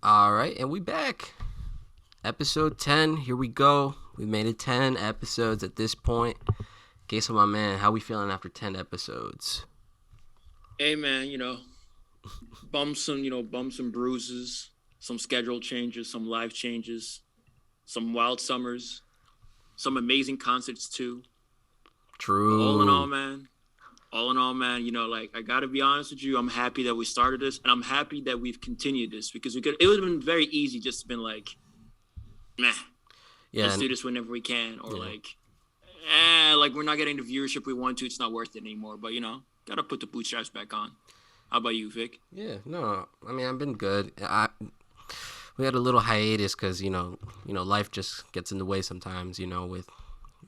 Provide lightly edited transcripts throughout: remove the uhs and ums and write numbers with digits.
All right, and we back. Episode 10. Here we go. We made it 10 episodes at this point. Queso, my man, how we feeling after 10 episodes? Hey man, bumps and bruises, some schedule changes, some life changes, some wild summers, some amazing concerts too. But True. all in all, man, like I gotta be honest with you, I'm happy that we started this, and I'm happy that we've continued this because it would have been very easy just to been like, meh, Yeah, let's do this whenever we can, or yeah. like we're not getting the viewership we want to, it's not worth it anymore. But gotta put the bootstraps back on. How about you, Vic? Yeah, no. I mean, I've been good. We had a little hiatus cuz life just gets in the way sometimes, with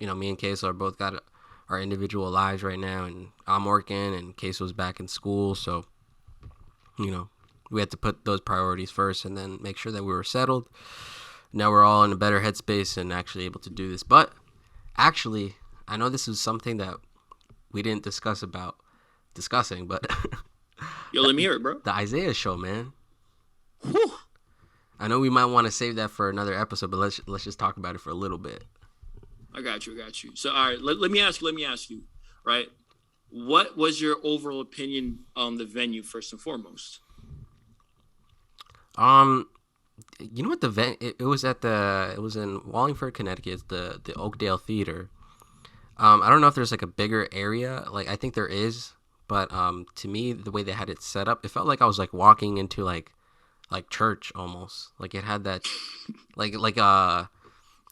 me and Queso are both got our individual lives right now, and I'm working and Queso's back in school, so you know, we had to put those priorities first and then make sure that we were settled. Now we're all in a better headspace and actually able to do this. But actually, I know this is something that we didn't discussing, but Yo, the, let me hear it, bro. the Isaiah show, man. Whew. I know we might want to save that for another episode, but let's just talk about it for a little bit. I got you. I got you. So, all right, let me ask you. Let me ask you. Right, what was your overall opinion on the venue first and foremost? Um, you know what it was it was in Wallingford, Connecticut. It's the Oakdale Theater. I don't know if there's like a bigger area. Like I think there is, but to me, the way they had it set up, it felt like I was like walking into like church almost. Like it had that like like a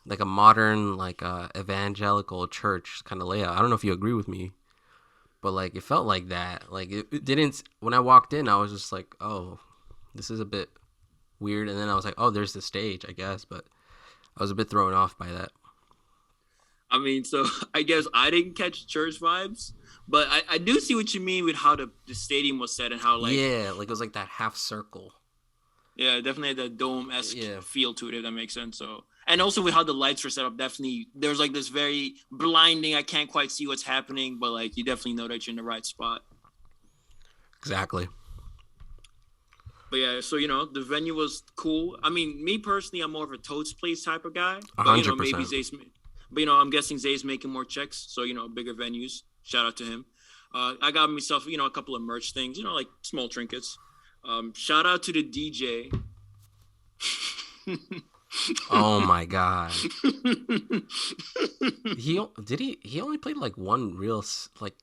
like a modern like evangelical church kind of layout. I don't know if you agree with me, but like it felt like that. Like it didn't. When I walked in, I was just like, oh, this is a bit weird. And then I was like, oh, there's the stage, I guess. But I was a bit thrown off by that. I mean, so I guess I didn't catch church vibes, but I do see what you mean with how the stadium was set and how Yeah, like it was like that half circle. yeah, definitely had that dome esque Yeah, feel to it, if that makes sense. So, and also with how the lights were set up, definitely there's like this very blinding. I can't quite see what's happening, but like you definitely know that you're in the right spot. exactly. But yeah, so the venue was cool. I mean, me personally, I'm more of a Toad's Place type of guy. A But hundred maybe percent. Zay's. But I'm guessing Zay's making more checks, so bigger venues. Shout out to him. I got myself a couple of merch things, like small trinkets. Shout out to the DJ. Oh my god. He only played like one real like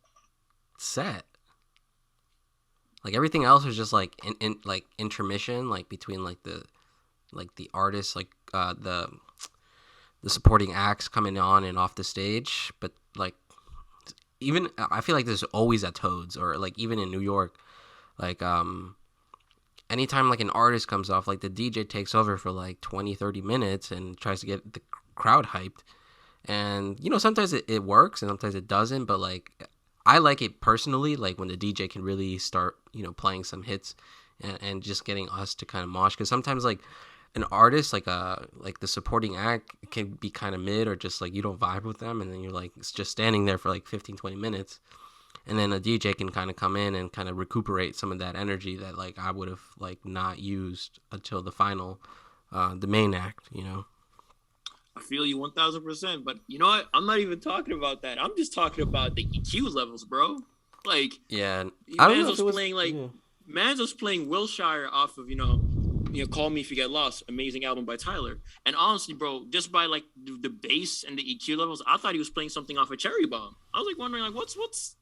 set. Like everything else was just like in like intermission, like between like the artists, like the supporting acts coming on and off the stage. But like even I feel like there's always at Toads or like even in New York, like anytime like an artist comes off, like the DJ takes over for like 20, 30 minutes and tries to get the crowd hyped. And sometimes it works and sometimes it doesn't, but like I like it personally, like when the DJ can really start playing some hits and just getting us to kind of mosh, because sometimes like an artist like the supporting act can be kind of mid or just like you don't vibe with them, and then you're like just standing there for like 15, 20 minutes, and then a DJ can kind of come in and kind of recuperate some of that energy that like I would have like not used until the final the main act. I feel you 1,000%. But you know what? I'm not even talking about that. I'm just talking about the EQ levels, bro. Like, Yeah, I don't know Mans if was it was. playing like Yeah. Mans was playing Wilshire off of Call Me If You Get Lost, amazing album by Tyler. And honestly, bro, just by like the bass and the EQ levels, I thought he was playing something off of Cherry Bomb. I was like wondering like what's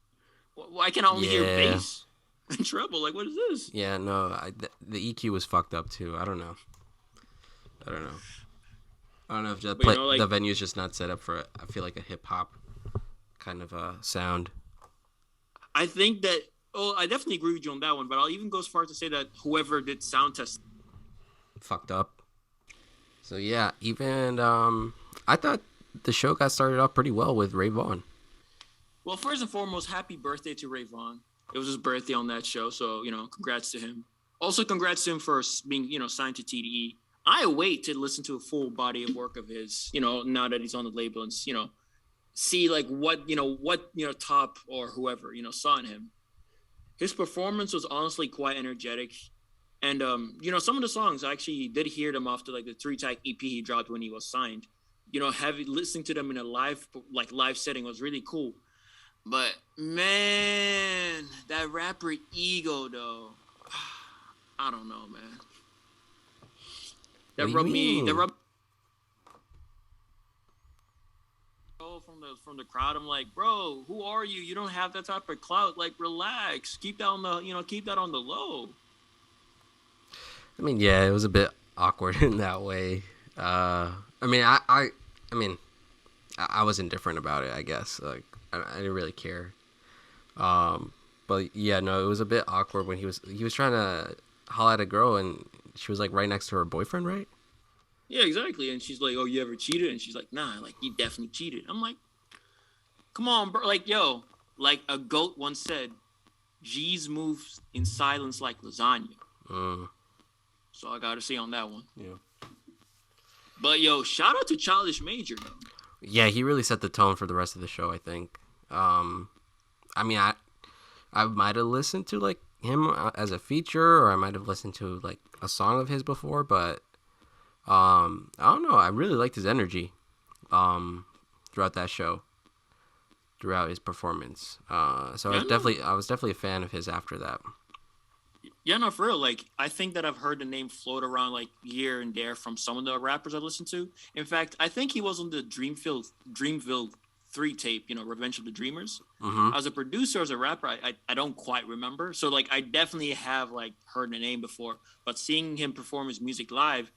why can I only hear Yeah, bass and treble? Like what is this? yeah, no, the EQ was fucked up too. I don't know. I don't know. I don't know if But the venue is just not set up for I feel like a hip hop kind of sound. I think that I definitely agree with you on that one, but I'll even go as far as to say that whoever did sound test. Fucked up. So yeah, even I thought the show got started off pretty well with Ray Vaughn. Well, first and foremost, happy birthday to Ray Vaughn. It was his birthday on that show, so congrats to him. Also, congrats to him for being signed to TDE. I await to listen to a full body of work of his. Now that he's on the label and see like what Top or whoever saw in him. His performance was honestly quite energetic. And some of the songs I actually did hear them after like the 3-track EP he dropped when he was signed. Having listening to them in a live setting was really cool. But man, that rapper ego though, I don't know, man. That rubbed me. That rubbed from the crowd. I'm like, bro, who are you? You don't have that type of clout. Like, relax. Keep that on the low. I mean, yeah, it was a bit awkward in that way. I mean, I was indifferent about it, I guess. Like, I didn't really care. But yeah, no, it was a bit awkward when he was trying to holler at a girl and she was like right next to her boyfriend, right? Yeah, exactly. And she's like, "Oh, you ever cheated?" And she's like, "Nah, like you definitely cheated." I'm like, "Come on, bro!" Like, yo, like a goat once said, "G's moves in silence like lasagna." So I gotta say on that one. Yeah. But yo, shout out to Childish Major though. Yeah, he really set the tone for the rest of the show, I think. I mean, I might have listened to like him as a feature, or I might have listened to like a song of his before, but I don't know. I really liked his energy throughout that show, throughout his performance. So yeah, I was definitely a fan of his after that. Yeah, no, for real. Like, I think that I've heard the name float around like here and there from some of the rappers I listened to. In fact, I think he was on the Dreamville 3 tape, Revenge of the Dreamers. Mm-hmm. As a producer, as a rapper, I don't quite remember. So like, I definitely have like heard the name before, but seeing him perform his music live,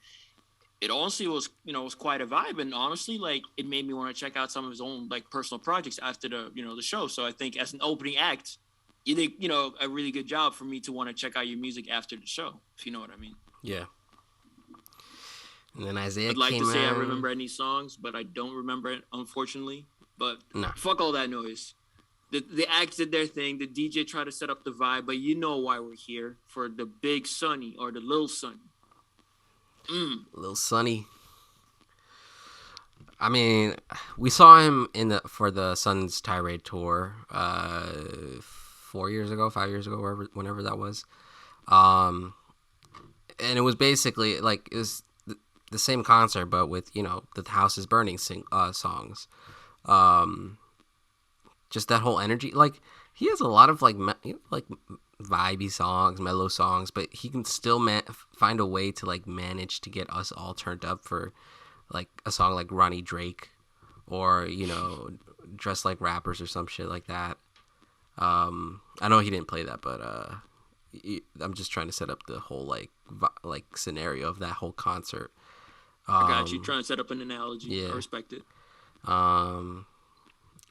it honestly was, was quite a vibe. And honestly, like, it made me want to check out some of his own like personal projects after the show. So I think as an opening act, you did, a really good job for me to want to check out your music after the show, if you know what I mean. Yeah. And then Isaiah I'd like came to say out. I remember any songs, but I don't remember it, unfortunately. But nah. Fuck all that noise. The acts did their thing. The DJ tried to set up the vibe, but you know why we're here, for the Big Sonny or the Lil Sonny. Lil Sonny. I mean, we saw him for the Sun's Tirade tour 5 years ago, whenever that was. And it was basically like it was the same concert, but with the House is Burning songs. Just that whole energy. Like, he has a lot of like vibey songs, mellow songs, but he can still find a way to like manage to get us all turned up for like a song like Ronnie Drake, or Dress Like Rappers or some shit like that. I know he didn't play that, but I'm just trying to set up the whole like scenario of that whole concert. I got you. Trying to set up an analogy. Yeah. I respect it.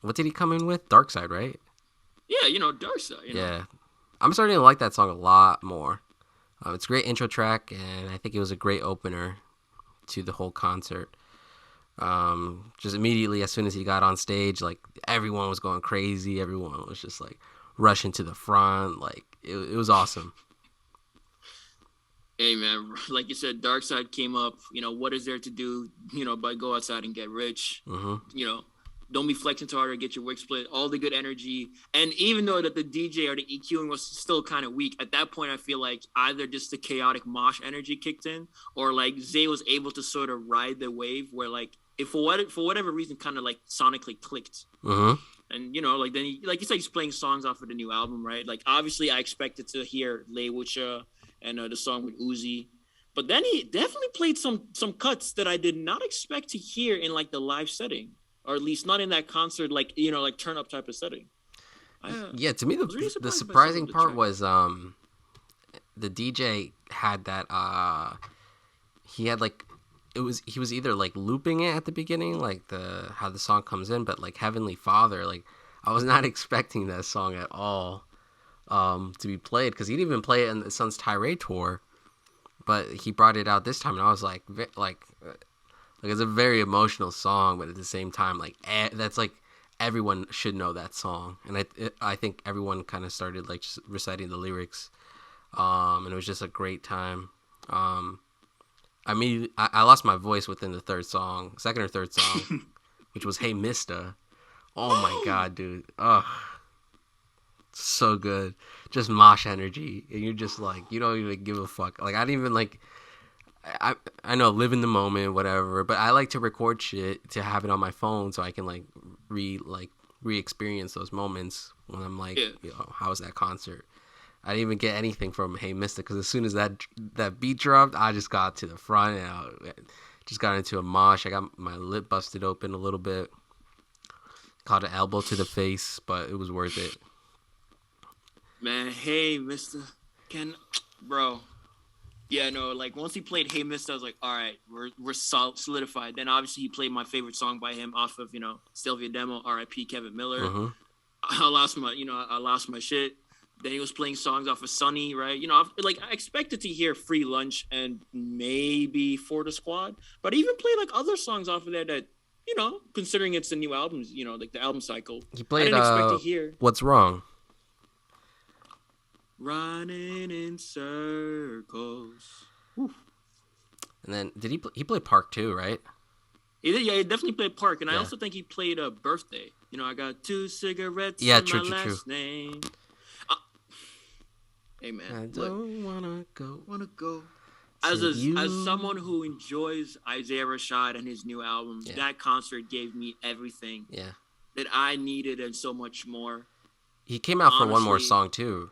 What did he come in with? Dark Side, right? Yeah, Dark Side. Yeah. I'm starting to like that song a lot more. It's a great intro track, and I think it was a great opener to the whole concert. Just immediately as soon as he got on stage, like, everyone was going crazy. Everyone was just like rushing to the front. Like, it was awesome. Hey man, like you said, Dark Side came up. What is there to do? But go outside and get rich. Mm-hmm. Don't be flexing too hard or get your wig split. All the good energy. And even though that the DJ or the EQing was still kind of weak, at that point I feel like either just the chaotic mosh energy kicked in, or like Zay was able to sort of ride the wave where like, if for whatever reason kind of like sonically clicked. Mm-hmm. And like then like you said, he's playing songs off of the new album, right? Like, obviously I expected to hear Lay Wucha and the song with Uzi. But then he definitely played some cuts that I did not expect to hear in like the live setting. Or at least not in that concert, like, like turn up type of setting. Yeah, to me, the surprising part was the DJ had that, he had like, he was either like looping it at the beginning, like how the song comes in, but like Heavenly Father, like, I was not expecting that song at all to be played, because he didn't even play it in the Sun's Tirade tour, but he brought it out this time, and I was like it's a very emotional song, but at the same time, like, that's like, everyone should know that song, and I think everyone kind of started like just reciting the lyrics, and it was just a great time. I lost my voice within the second or third song, which was Hey Mista. Oh my god, dude! Ugh, So good. Just mosh energy. And you're just like, you don't even give a fuck. Like, I didn't even like, I know, live in the moment, whatever, but I like to record shit to have it on my phone so I can like re-experience those moments when I'm like, how was that concert? I didn't even get anything from Hey Mister because as soon as that beat dropped, I just got to the front and I just got into a mosh. I got my lip busted open a little bit, caught an elbow to the face, but it was worth it. Man, Hey Mister, bro. Yeah, no, like once he played Hey Mister, I was like, all right, we're solidified. Then obviously he played my favorite song by him off of, Sylvia Demo, R.I.P. Kevin Miller. Mm-hmm. I lost my shit. Then he was playing songs off of Sunny, right? I expected to hear Free Lunch and maybe For the Squad, but I even played like other songs off of there that, considering it's the new albums, like the album cycle. He played I didn't expect to hear What's Wrong? Running in circles. Whew. And then he played Park too, right? He did, yeah, he definitely played Park, and I also think he played Birthday. I got 2 cigarettes in my last name. Hey man, I don't wanna go. As someone who enjoys Isaiah Rashad and his new album, that concert gave me everything that I needed and so much more. He came out for one more song too.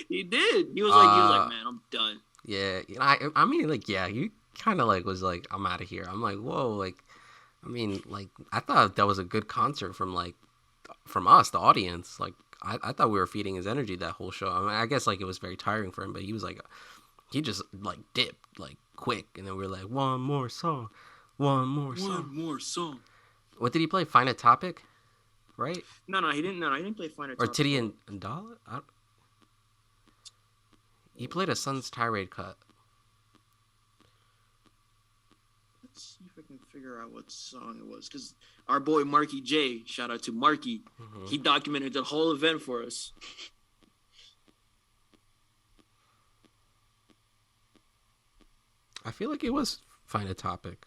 He did. He was like, man, I'm done. Yeah, I mean, like, yeah, he kind of like was like, I'm out of here. I'm like, whoa, like, I mean, like, I thought that was a good concert from us, the audience. Like, I thought we were feeding his energy that whole show. I mean, I guess like it was very tiring for him, but he was like, he just like dipped like quick, and then we were like, one more song. What did he play? Find a Topic, right? No, he didn't. No, he didn't play Find a Topic. Or Titty and Dollar. He played a Sun's Tirade cut. Let's see if I can figure out what song it was, because our boy Marky J, shout out to Marky, he documented the whole event for us. I feel like it was Find a Topic.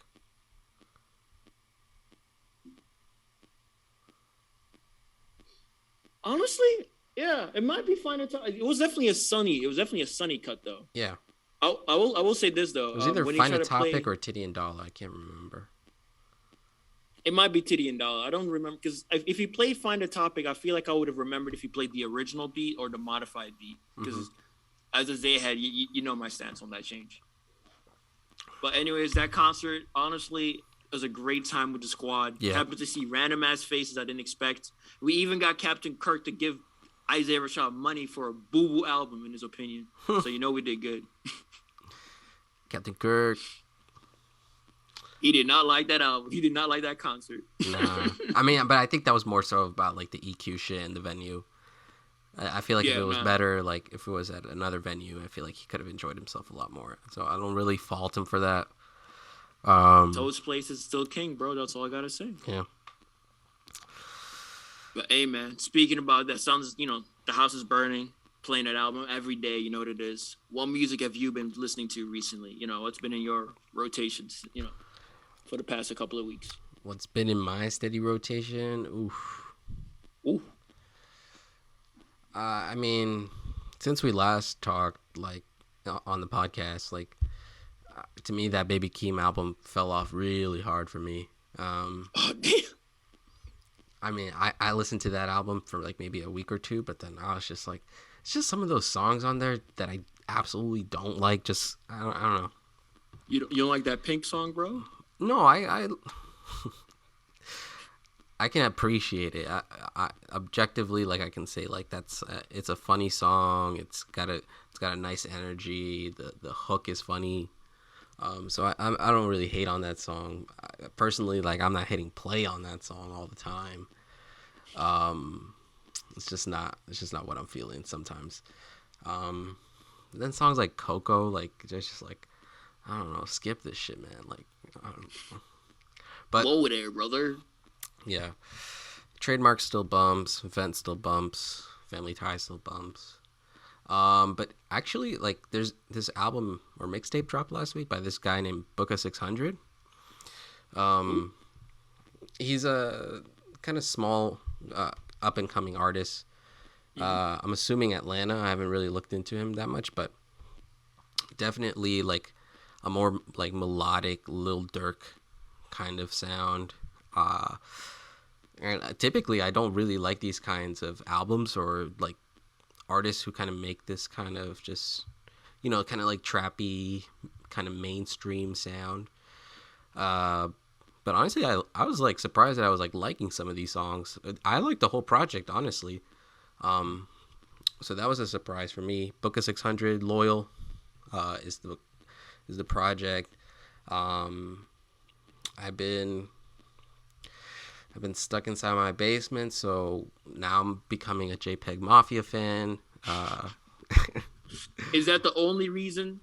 Honestly, yeah, it might be Find a Topic. It was definitely a sunny cut though. Yeah. I will say this though. It was either Find a Topic or Titty and Dollar. I can't remember. It might be Titty and Dollar. I don't remember, because if he played Find a Topic, I feel like I would have remembered if he played the original beat or the modified beat. Because as a Zayhead, you know my stance on that change. But anyways, that concert, honestly, was a great time with the squad. Yeah. Happened to see random ass faces I didn't expect. We even got Captain Kirk to give Isaiah Rashad money for a boo-boo album, in his opinion. So we did good. Captain Kirk. He did not like that album. He did not like that concert. Nah. I mean, but I think that was more so about like the EQ shit and the venue. I feel like if it was better, like if it was at another venue, I feel like he could have enjoyed himself a lot more. So I don't really fault him for that. Toad's Place is still king, bro. That's all I gotta say. Yeah. But hey, man, speaking about that, sounds, the house is burning. Playing that album every day, you know what it is. What music have you been listening to recently? What's been in your rotations, for the past couple of weeks? What's been in my steady rotation? Ooh. I mean, since we last talked, like, on the podcast, like, to me, that Baby Keem album fell off really hard for me. Oh, damn. I mean, I listened to that album for, like, maybe a week or two, but then I was just like, it's just some of those songs on there that I absolutely don't like. Just, I don't know. You don't like that Pink song, bro? No, I can appreciate it. I objectively, like, I can say, like, that's it's a funny song. It's got a nice energy. The hook is funny. So I don't really hate on that song. Personally, like, I'm not hitting play on that song all the time. It's just not what I'm feeling sometimes. Then songs like Coco, like, just like, I don't know, skip this shit, man. Like, I don't know. But whoa there, brother. Yeah. Trademark still bumps, Vent still bumps, Family Ties still bumps. But actually, like, there's this album or mixtape dropped last week by this guy named Booka 600. He's a kind of small up and coming artist. I'm assuming Atlanta. I haven't really looked into him that much, but definitely like a more like melodic Lil Durk kind of sound. And typically I don't really like these kinds of albums or like artists who kind of make this kind of just, kind of like trappy, kind of mainstream sound. But honestly, I was like surprised that I was like liking some of these songs. I like the whole project, honestly. So that was a surprise for me. Book of 600, Loyal, is the project. I've been stuck inside my basement, so now I'm becoming a JPEGMAFIA fan. Is that the only reason?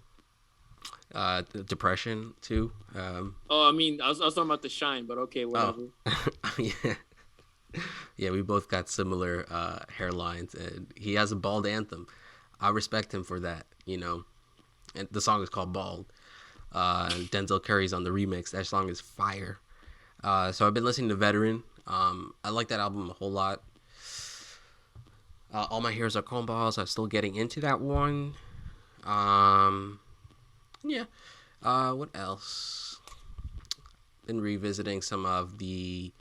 Depression too. I mean, I was talking about the Shine, but okay, whatever. Yeah. Yeah, we both got similar hairlines, and he has a bald anthem. I respect him for that, And the song is called Bald. And Denzel Curry's on the remix. That song is fire. So I've been listening to Veteran. I like that album a whole lot. All My Heroes Are Cornballs. I'm still getting into that one. Yeah. What else? Been revisiting some of the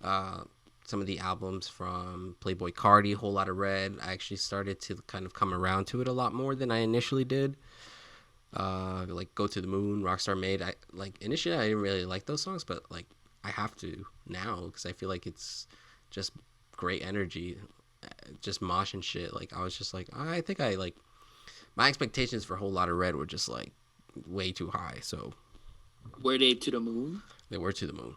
albums from Playboi Carti, Whole Lotta Red. I actually started to kind of come around to it a lot more than I initially did. Like Go to the Moon, Rockstar Made. Initially I didn't really like those songs, but like I have to now because I feel like it's just great energy, just mosh and shit. Like I was just like, I think I like my expectations for Whole Lotta Red were just like way too high. So were they to the moon? They were to the moon.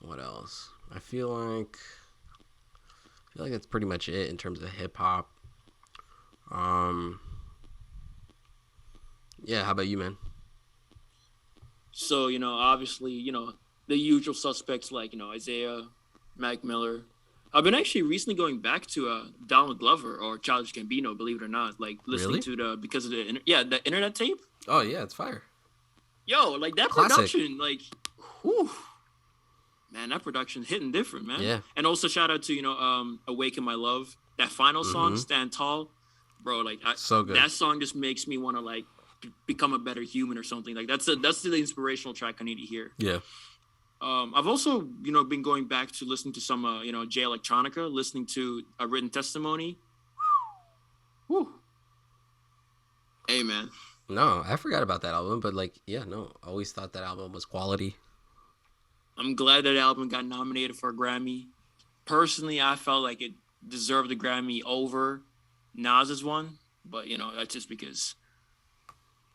What else? I feel like that's pretty much it in terms of hip hop. Yeah, how about you, man? So, obviously, the usual suspects like, Isaiah, Mac Miller. I've been actually recently going back to Donald Glover or Childish Gambino, believe it or not. Like listening to because of the internet tape. Oh yeah, it's fire. Yo, like that Classic. Production, like, whew. Man, that production hitting different, man. Yeah. And also shout out to, Awaken My Love. That final song, Stand Tall. Bro, like so good. That song just makes me want to like become a better human or something. Like that's the inspirational track I need to hear. Yeah. I've also, been going back to listening to some Jay Electronica, listening to A Written Testimony. Whew. Hey man. No, I forgot about that album, but like, yeah, no, I always thought that album was quality. I'm glad that album got nominated for a Grammy. Personally, I felt like it deserved a Grammy over Nas's one, but that's just because.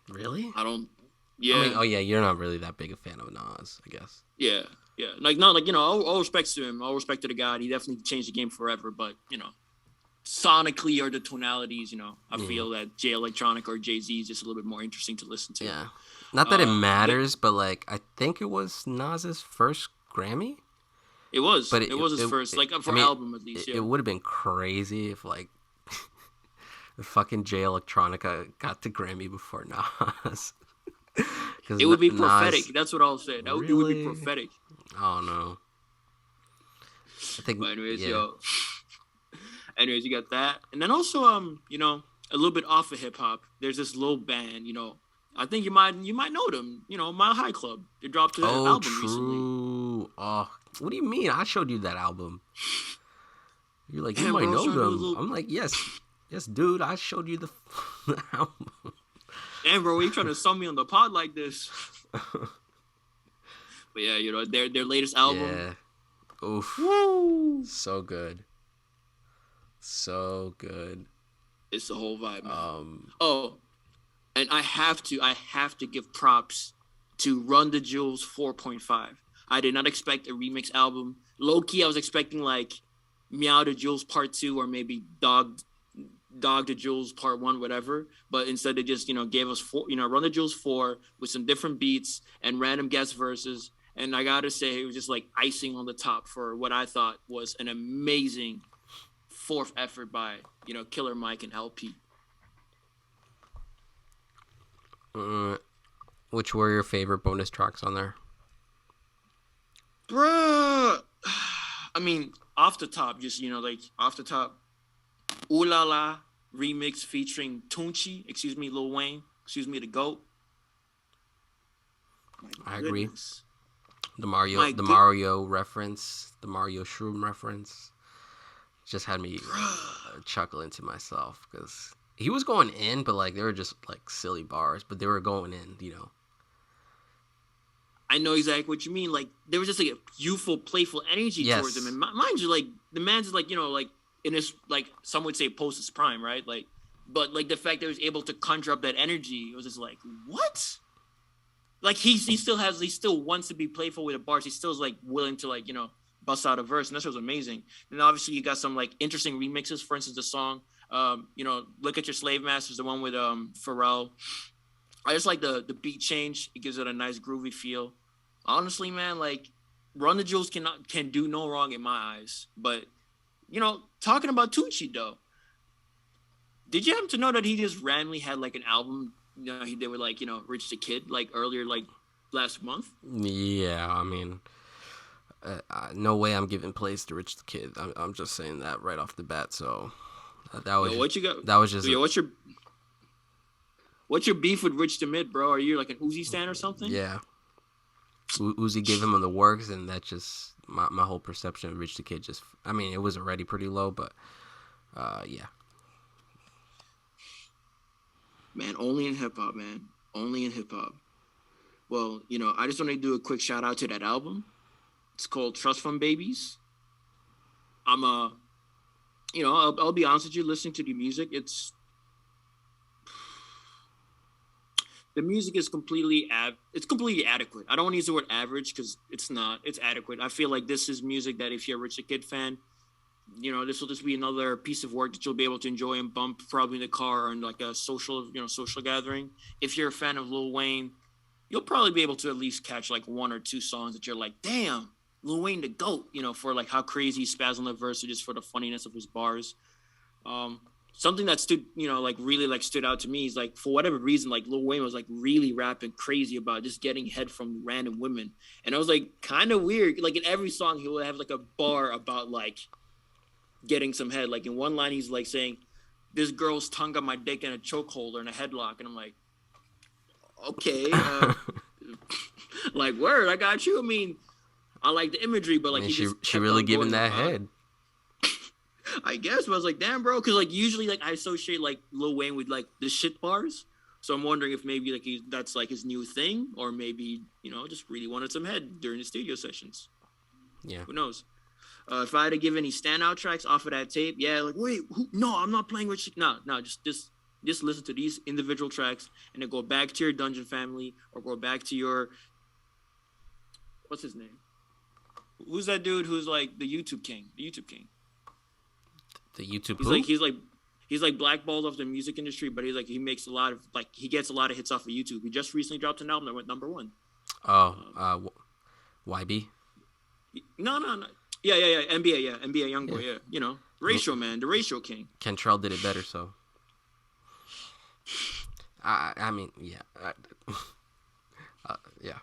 Really? I don't. Yeah. I mean, oh yeah, you're not really that big a fan of Nas, I guess. Yeah, yeah. Like no, like all respect to him, all respect to the guy. He definitely changed the game forever, but sonically or the tonalities, I feel that Jay Electronic or Jay-Z is just a little bit more interesting to listen to. Yeah. Not that it matters, but like I think it was Nas's first Grammy. It was. But it was his first, like for album at least. Yeah. It would have been crazy if like the fucking Jay Electronica got the Grammy before Nas. It would be prophetic. That's what I'll say. It would be prophetic. Oh no. I think. But anyways, anyways, you got that, and then also a little bit off of hip hop. There's this little band, I think you might know them. Mile High Club. They dropped an album recently. Oh, what do you mean? I showed you that album. You're like, you might know them. I'm like, yes, dude. I showed you the album. Damn, bro, you trying to sum me on the pod like this? But yeah, their latest album. Yeah. Oof. Woo! So good. So good. It's the whole vibe, man. And I have to give props to Run the Jewels 4.5. I did not expect a remix album. Low key, I was expecting like Meow the Jewels Part 2 or maybe Dog the Jewels Part 1, whatever. But instead they just, gave us Run the Jewels 4 with some different beats and random guest verses. And I gotta say, it was just like icing on the top for what I thought was an amazing fourth effort by, Killer Mike and LP. Which were your favorite bonus tracks on there? Bruh. I mean, off the top, just like off the top, Ooh La La remix featuring Tunechi, excuse me, Lil Wayne, excuse me, the GOAT. I agree. Goodness. The Mario reference, the Mario Shroom reference, just had me chuckling to myself because he was going in, but like they were just like silly bars, but they were going in. I know exactly what you mean. Like there was just like a youthful, playful energy towards him, and mind you, like the man's like like in his like some would say post his prime, right? Like, but like the fact that he was able to conjure up that energy, it was just like what? Like he still wants to be playful with the bars. He still is like willing to like bust out a verse, and that was amazing. And obviously you got some like interesting remixes. For instance, the song Look at Your Slave Masters, the one with Pharrell. I just like the beat change. It gives it a nice groovy feel. Honestly, man, like Run the Jewels can do no wrong in my eyes. But talking about Tunechi though, did you happen to know that he just randomly had like an album? He did with like Rich the Kid like earlier like last month. Yeah, I mean, no way I'm giving plays to Rich the Kid. I'm just saying that right off the bat. So that was what you got? That was just what's your beef with Rich the Mid, bro? Are you like an Uzi stan or something? Yeah, Uzi gave him the works, and that's just my whole perception of Rich the Kid. Just, I mean, it was already pretty low, but yeah. Man, only in hip hop, man. Only in hip hop. Well, I just want to do a quick shout out to that album. It's called Trust Fund Babies. I'm I'll be honest with you. Listening to the music, the music is completely adequate. I don't want to use the word average because it's not. It's adequate. I feel like this is music that if you're a Rich the Kid fan, this will just be another piece of work that you'll be able to enjoy and bump probably in the car or in like a social gathering. If you're a fan of Lil Wayne, you'll probably be able to at least catch like one or two songs that you're like, damn, Lil Wayne the GOAT, for like how crazy he spaz on the verse or just for the funniness of his bars. Something that stood, really like stood out to me is like, for whatever reason, like Lil Wayne was like really rapping crazy about just getting head from random women. And I was like, kind of weird. Like in every song, he would have like a bar about like getting some head. Like in one line, he's like saying, this girl's tongue got my dick in a chokehold or in a headlock. And I'm like, okay, like word, I got you. I mean, I like the imagery, but like she really giving that head. I guess, but I was like, damn, bro, because like usually like I associate like Lil Wayne with like the shit bars, so I'm wondering if maybe like that's like his new thing, or maybe just really wanted some head during the studio sessions. Yeah, who knows? If I had to give any standout tracks off of that tape, yeah, like wait, no, I'm not playing with no, just listen to these individual tracks and then go back to your Dungeon family or go back to your what's his name? Who's that dude who's like the YouTube king? The YouTube king. The YouTube. He's like blackballed off the music industry, but he makes a lot of he gets a lot of hits off of YouTube. He just recently dropped an album that went #1. Oh, YB. No. Yeah. NBA YoungBoy. Yeah. Ratio man, the Ratio king. Kentrell did it better, so. I mean, yeah, yeah.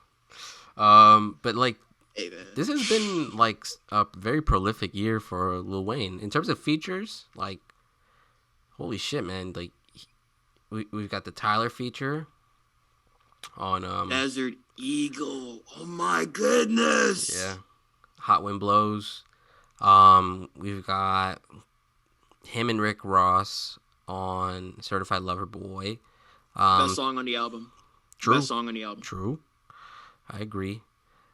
But like. Hey, this has been like a very prolific year for Lil Wayne in terms of features. Like, holy shit, man! Like, we've got the Tyler feature on Desert Eagle. Oh my goodness! Yeah, Hot Wind Blows. We've got him and Rick Ross on Certified Lover Boy. Best song on the album. True. Best song on the album. True. I agree.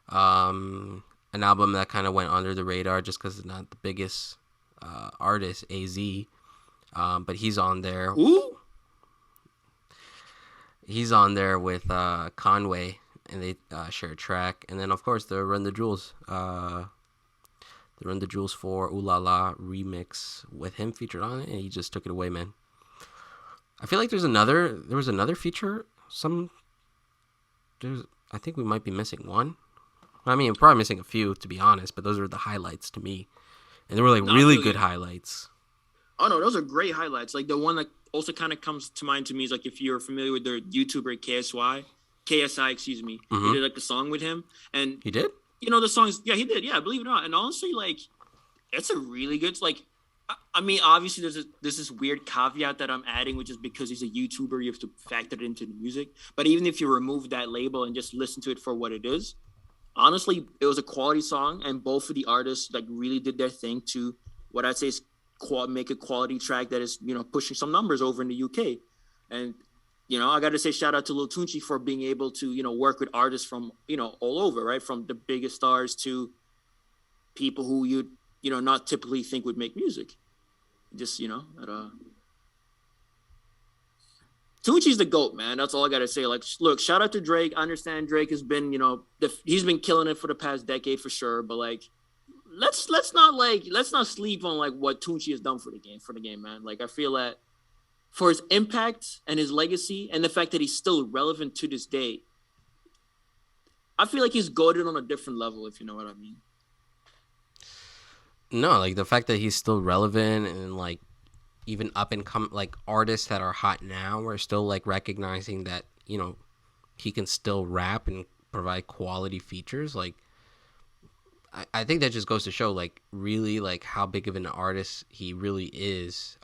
An album that kind of went under the radar just because it's not the biggest artist, AZ, but he's on there. Who? He's on there with Conway, and they share a track. And then, of course, the Run the Jewels. The Run the Jewels 4 Ooh La La remix with him featured on it, and he just took it away, man. I feel like there was another feature. I think we might be missing one. I mean, we're probably missing a few, to be honest, but those are the highlights to me. And they were like really good highlights. Oh, no, those are great highlights. Like the one that also kind of comes to mind to me is like if you're familiar with their YouTuber KSI, excuse me. Mm-hmm. He did like the song with him. And he did? the songs. Yeah, he did. Yeah, believe it or not. And honestly, like, it's a really good. Like, I mean, obviously, there's this weird caveat that I'm adding, which is because he's a YouTuber, you have to factor it into the music. But even if you remove that label and just listen to it for what it is, honestly, it was a quality song, and both of the artists like really did their thing to what I'd say is make a quality track that is pushing some numbers over in the UK. And I got to say shout out to Lil Tunechi for being able to work with artists from all over, right, from the biggest stars to people who you'd not typically think would make music. Just Tunechi's the GOAT, man. That's all I gotta say. Like, look, shout out to Drake. I understand Drake has been, he's been killing it for the past decade for sure. But like, let's not sleep on like what Tunechi has done for the game, man. Like, I feel that for his impact and his legacy and the fact that he's still relevant to this day, I feel like he's goated on a different level, if you know what I mean. No, like the fact that he's still relevant and like even up and come like artists that are hot now are still like recognizing that he can still rap and provide quality features. Like I think that just goes to show like really like how big of an artist he really is.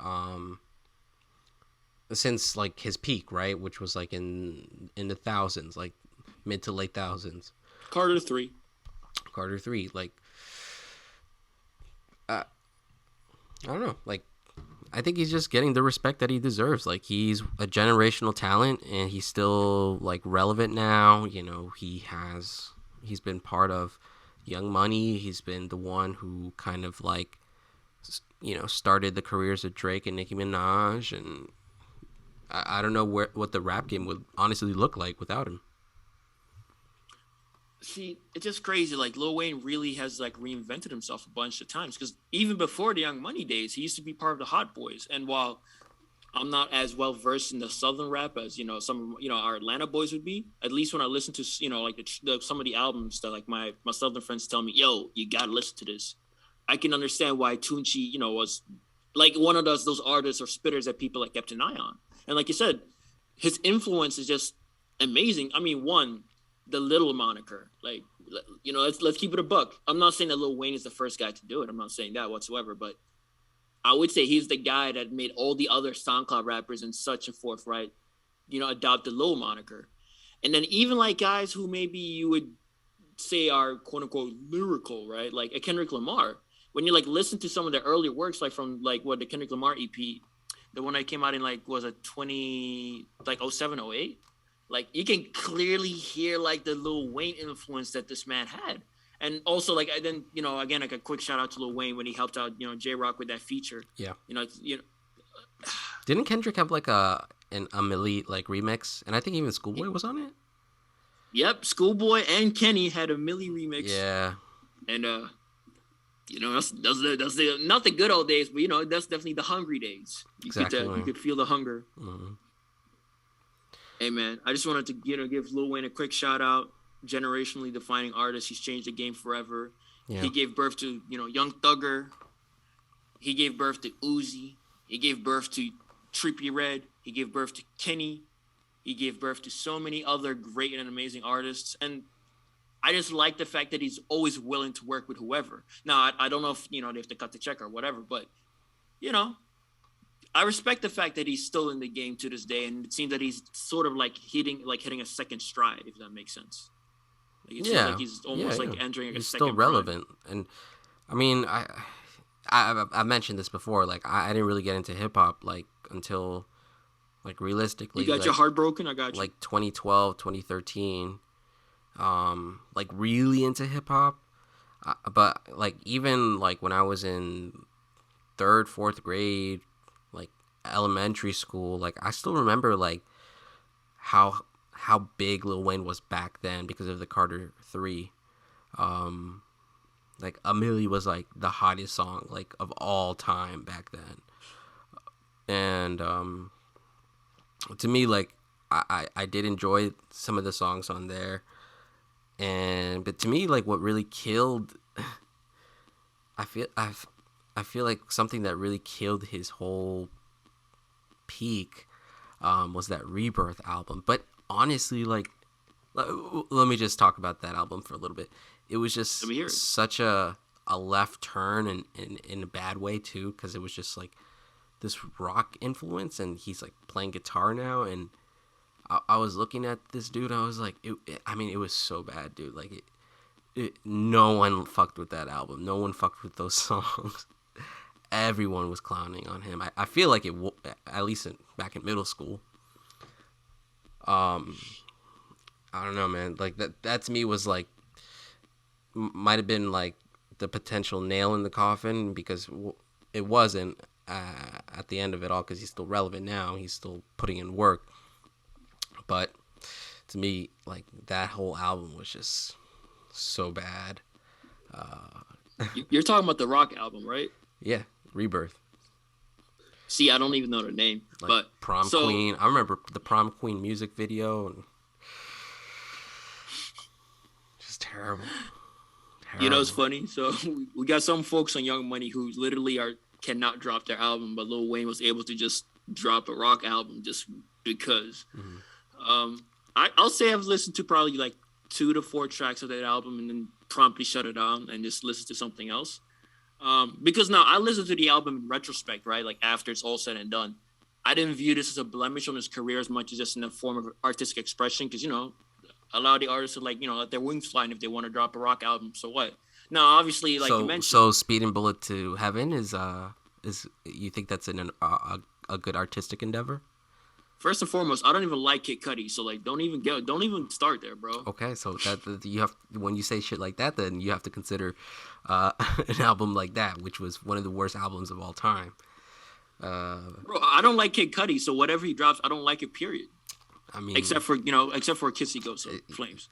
Since like his peak, right, which was like in the thousands, like mid to late thousands. Carter 3, like I don't know, like I think he's just getting the respect that he deserves. Like, he's a generational talent, and he's still like relevant now. He's been part of Young Money. He's been the one who kind of like started the careers of Drake and Nicki Minaj, and I don't know what the rap game would honestly look like without him. See, it's just crazy. Like, Lil Wayne really has like reinvented himself a bunch of times, because even before the Young Money days, he used to be part of the Hot Boys. And while I'm not as well versed in the Southern rap as some our Atlanta boys would be, at least when I listen to like some of the albums that like my Southern friends tell me, yo, you gotta listen to this, I can understand why Tunechi was like one of those artists or spitters that people like kept an eye on. And like you said, his influence is just amazing. I mean, the Little moniker, like, let's keep it a buck. I'm not saying that Lil Wayne is the first guy to do it. I'm not saying that whatsoever, but I would say he's the guy that made all the other SoundCloud rappers in such a forthright, adopt the Lil moniker. And then even like guys who maybe you would say are quote unquote lyrical, right? Like a Kendrick Lamar. When you like listen to some of the earlier works, like from like the Kendrick Lamar EP, the one that came out in like was a 07, 08. Like, you can clearly hear like the Lil Wayne influence that this man had. And also, like, then again, like a quick shout out to Lil Wayne when he helped out J-Rock with that feature. Yeah. Didn't Kendrick have like a Millie like remix? And I think even Schoolboy was on it. Yep, Schoolboy and Kenny had a Millie remix. Yeah. And that's not the good old days, but that's definitely the hungry days. You could feel the hunger. Mm-hmm. Hey, man, I just wanted to give Lil Wayne a quick shout out. Generationally defining artist. He's changed the game forever. Yeah. He gave birth to Young Thugger. He gave birth to Uzi. He gave birth to Trippie Redd. He gave birth to Kenny. He gave birth to so many other great and amazing artists. And I just like the fact that he's always willing to work with whoever. Now, I don't know if they have to cut the check or whatever, but I respect the fact that he's still in the game to this day, and it seems that he's sort of like hitting a second stride, if that makes sense. Like, it seems like he's almost like entering he's a second. He's still relevant, prime. And I mean, I mentioned this before. Like, I didn't really get into hip hop like until like realistically. You got your heart broken. I got you. Like 2012, 2013. Like really into hip hop, but like even like when I was in 3rd, 4th grade. Elementary school, like I still remember like how big Lil Wayne was back then because of the Carter 3. Like A Milli was like the hottest song like of all time back then. And to me, like I did enjoy some of the songs on there. But to me, like what really killed I feel like something that really killed his whole peak was that Rebirth album. But honestly, like let me just talk about that album for a little bit. it was just such a left turn and in a bad way too, because it was just like this rock influence, and he's like playing guitar now, and I was looking at this dude, I was like, it was so bad, dude. Like no one fucked with that album, no one fucked with those songs. Everyone was clowning on him. I feel like it, at least back in middle school. I don't know, man. Like that to me was like, might have been like the potential nail in the coffin, because it wasn't at the end of it all, because he's still relevant now. He's still putting in work. But to me, like, that whole album was just so bad. You're talking about the rock album, right? Yeah, Rebirth. See, I don't even know the name, like but Prom Queen. I remember the Prom Queen music video, and just terrible. You know, it's funny. So we got some folks on Young Money who literally cannot drop their album, but Lil Wayne was able to just drop a rock album just because. Mm-hmm. I'll say I've listened to probably like 2 to 4 tracks of that album and then promptly shut it down and just listen to something else. Because now I listened to the album in retrospect, right? Like after it's all said and done. I didn't view this as a blemish on his career as much as just in a form of artistic expression, because, you know, allow the artists to, like, you know, let their wings fly, and if they want to drop a rock album, so what? Now, obviously, like you mentioned. So Speeding Bullet to Heaven is you think that's a good artistic endeavor? First and foremost, I don't even like Kid Cudi, so like don't even start there, bro. Okay, so that you have, when you say shit like that, then you have to consider an album like that, which was one of the worst albums of all time. Bro, I don't like Kid Cudi, so whatever he drops, I don't like it. Period. I mean, except for Kissy Goes to Flames.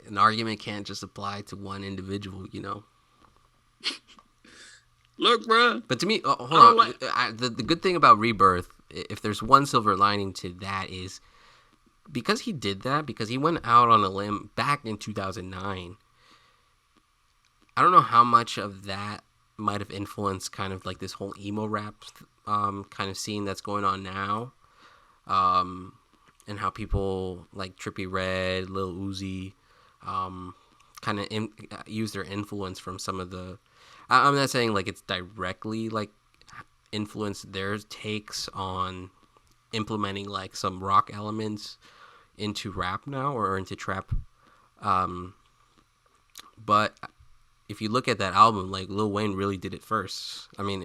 An argument can't just apply to one individual, you know. Look, bro. But to me, hold on. The good thing about Rebirth, if there's one silver lining to that, is because he did that, because he went out on a limb back in 2009. I don't know how much of that might have influenced kind of like this whole emo rap kind of scene that's going on now. And how people like Trippie Redd, Lil Uzi, kind of use their influence from some of the. I'm not saying like it's directly like influenced their takes on implementing like some rock elements into rap now or into trap. But if you look at that album, like Lil Wayne really did it first. I mean,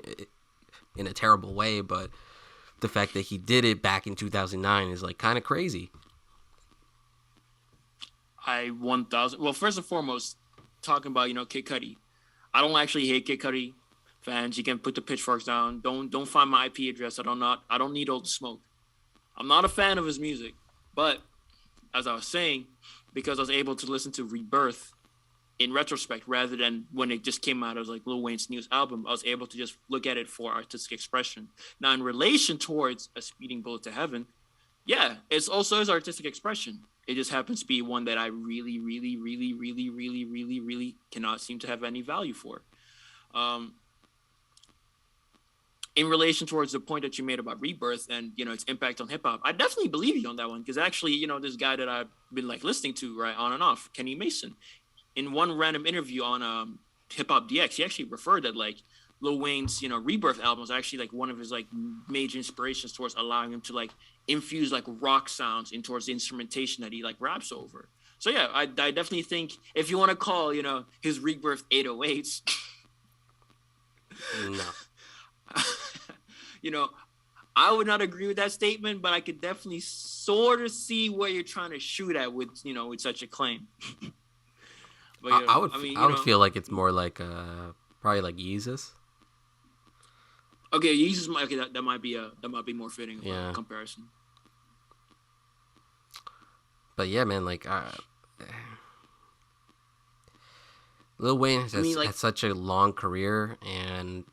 in a terrible way, but the fact that he did it back in 2009 is like kind of crazy. Well, first and foremost, talking about, you know, Kid Cudi. I don't actually hate Kid Cudi fans. You can put the pitchforks down. Don't find my IP address. I don't need all the smoke. I'm not a fan of his music, but as I was saying, because I was able to listen to Rebirth in retrospect rather than when it just came out as like Lil Wayne's newest album, I was able to just look at it for artistic expression. Now, in relation towards A Speeding Bullet to Heaven, yeah, it's also his artistic expression. It just happens to be one that I really, really, really, really, really, really, really cannot seem to have any value for. In relation towards the point that you made about Rebirth and, you know, its impact on hip hop, I definitely believe you on that one, because actually, you know, this guy that I've been like listening to right on and off, Kenny Mason, in one random interview on Hip Hop DX, he actually referred that like Lil Wayne's, you know, Rebirth album was actually like one of his like major inspirations towards allowing him to like infuse like rock sounds in towards the instrumentation that he like raps over. So yeah, I definitely think if you want to call, you know, his Rebirth 808s, no. You know, I would not agree with that statement, but I could definitely sort of see where you're trying to shoot at with, you know, with such a claim. But, you know, I would feel like it's more like probably like Yeezus. Okay, Yeezus. Okay, that might be more fitting comparison. But yeah, man, like Lil Wayne has had such a long career, and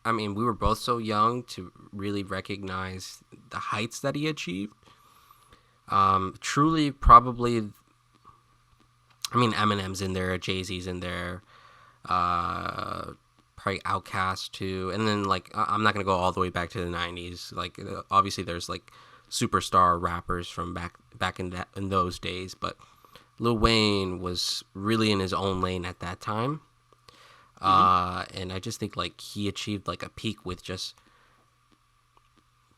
I mean, we were both so young to really recognize the heights that he achieved. Truly, probably. I mean, Eminem's in there, Jay-Z's in there, probably Outkast too, and then like I'm not gonna go all the way back to the '90s. Like obviously, there's like superstar rappers from back in those days, but Lil Wayne was really in his own lane at that time. And I just think like he achieved like a peak with just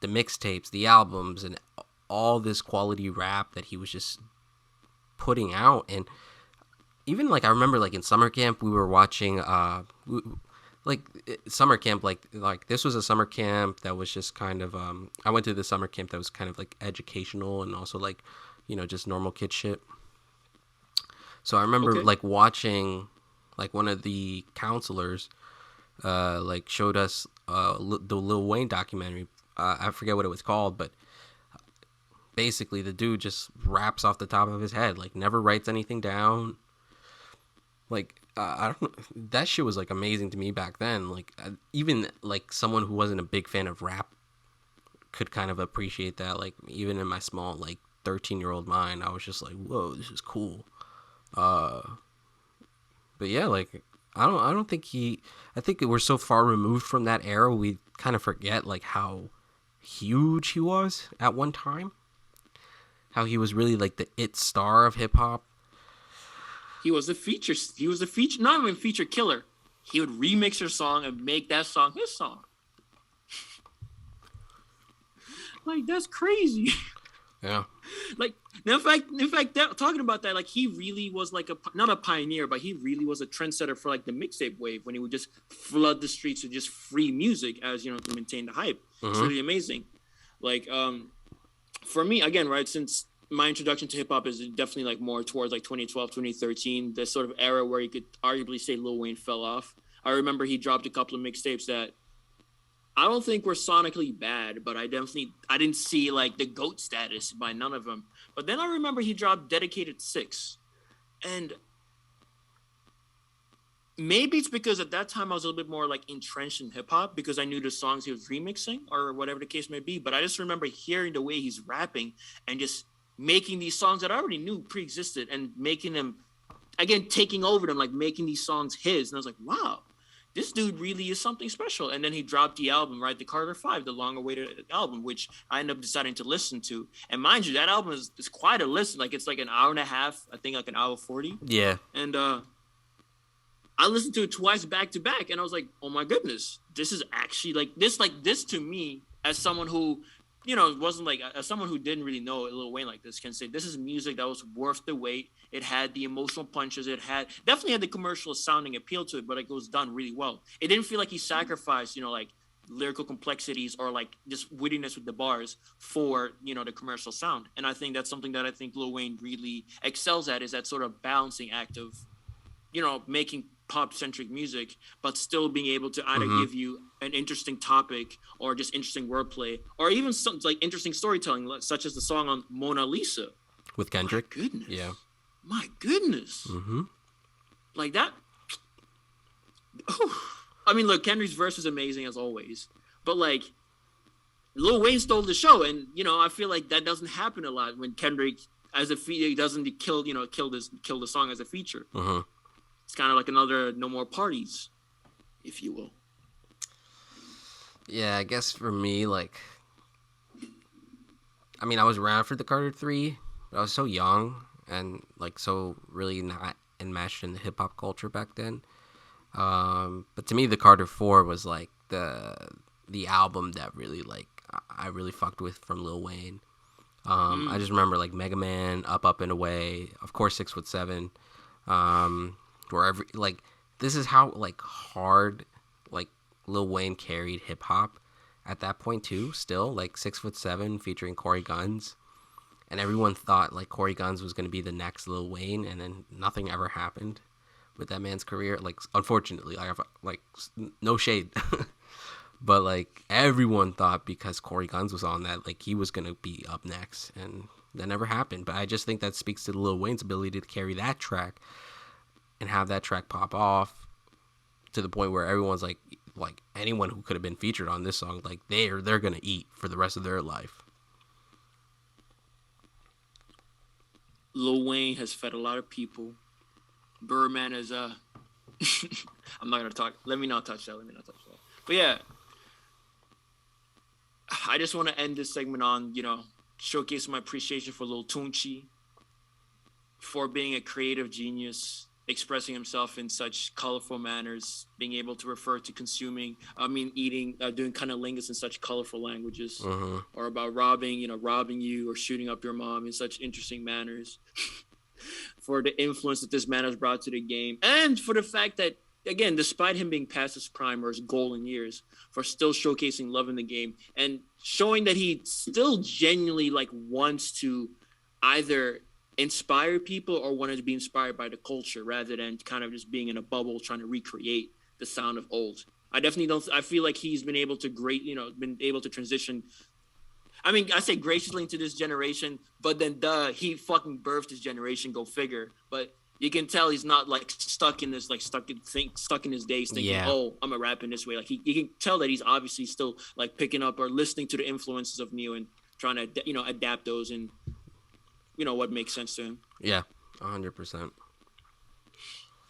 the mixtapes, the albums, and all this quality rap that he was just putting out. And even like I remember like in summer camp we were watching like summer camp, like this was a summer camp that was just kind of I went to the summer camp that was kind of like educational and also like, you know, just normal kid shit. So I remember like watching like one of the counselors like showed us the Lil Wayne documentary. I forget what it was called, but basically the dude just raps off the top of his head, like never writes anything down. Like I don't know, that shit was like amazing to me back then. Like even like someone who wasn't a big fan of rap could kind of appreciate that. Like even in my small like 13-year-old mind, I was just like, whoa, this is cool. But yeah, like I don't think I think we're so far removed from that era, we kind of forget like how huge he was at one time. How he was really like the it star of hip hop. He was a feature. He was a feature, not even feature killer. He would remix your song and make that song his song. Like that's crazy. Yeah. Like in fact, talking about that, like he really was like not a pioneer, but he really was a trendsetter for like the mixtape wave when he would just flood the streets with just free music as, you know, to maintain the hype. It's really amazing. Like for me, again, right, since my introduction to hip hop is definitely like more towards like 2012, 2013, the sort of era where you could arguably say Lil Wayne fell off. I remember he dropped a couple of mixtapes that I don't think were sonically bad, but I didn't see like the GOAT status by none of them. But then I remember he dropped Dedicated 6. And maybe it's because at that time I was a little bit more like entrenched in hip hop because I knew the songs he was remixing or whatever the case may be. But I just remember hearing the way he's rapping and just making these songs that I already knew pre-existed and making them, again, taking over them, like making these songs his. And I was like, wow, this dude really is something special. And then he dropped the album, right? The Carter 5, the long-awaited album, which I ended up deciding to listen to. And mind you, that album is quite a listen. Like, it's like an hour and a half, I think like an hour 40. Yeah. And I listened to it twice back to back. And I was like, oh my goodness, this is actually like this to me, as someone who, you know, wasn't like, as someone who didn't really know Lil Wayne like this, can say this is music that was worth the wait. It had the emotional punches. It definitely had the commercial sounding appeal to it, but it was done really well. It didn't feel like he sacrificed, you know, like lyrical complexities or like just wittiness with the bars for, you know, the commercial sound. And I think that's something that I think Lil Wayne really excels at, is that sort of balancing act of, you know, making pop-centric music, but still being able to either give you an interesting topic or just interesting wordplay, or even some like interesting storytelling, such as the song on Mona Lisa With Kendrick. My goodness. Yeah. My goodness. Like that. Oh. I mean, look, Kendrick's verse is amazing as always, but like Lil Wayne stole the show, and you know I feel like that doesn't happen a lot when Kendrick as a feature doesn't kill the song as a feature. It's kind of like another No More Parties, if you will. Yeah, I guess for me, like, I mean, I was around for the Carter 3, but I was so young and, like, so really not enmeshed in the hip-hop culture back then. But to me, the Carter 4 was, like, the album that really, like, I really fucked with from Lil Wayne. I just remember, like, Mega Man, Up and Away, of course, 6'7", where like, this is how, like, hard, like, Lil Wayne carried hip-hop at that point, too, still, like, 6'7", featuring Corey Guns, and everyone thought, like, Corey Guns was going to be the next Lil Wayne, and then nothing ever happened with that man's career, like, unfortunately, I have, like, no shade, but, like, everyone thought because Corey Guns was on that, like, he was going to be up next, and that never happened, but I just think that speaks to Lil Wayne's ability to carry that track, and have that track pop off to the point where everyone's like anyone who could have been featured on this song, like they're gonna eat for the rest of their life. Lil Wayne has fed a lot of people. Birdman is I'm not gonna talk. Let me not touch that. But yeah, I just want to end this segment on, you know, showcasing my appreciation for Lil Tunechi, for being a creative genius, expressing himself in such colorful manners, being able to refer to eating, doing cunnilingus in such colorful languages, or about robbing you or shooting up your mom in such interesting manners, for the influence that this man has brought to the game, and for the fact that, again, despite him being past his prime or his golden years, for still showcasing love in the game and showing that he still genuinely wants to either inspire people or wanted to be inspired by the culture rather than kind of just being in a bubble trying to recreate the sound of old. I definitely don't. I feel like he's been able to been able to transition. I mean, I say graciously into this generation, but then he fucking birthed his generation. Go figure. But you can tell he's not stuck in this stuck in his days thinking, oh, I'm a rap in this way. Like you can tell that he's obviously still picking up or listening to the influences of Neo and trying to adapt those and what makes sense to him. Yeah, 100%.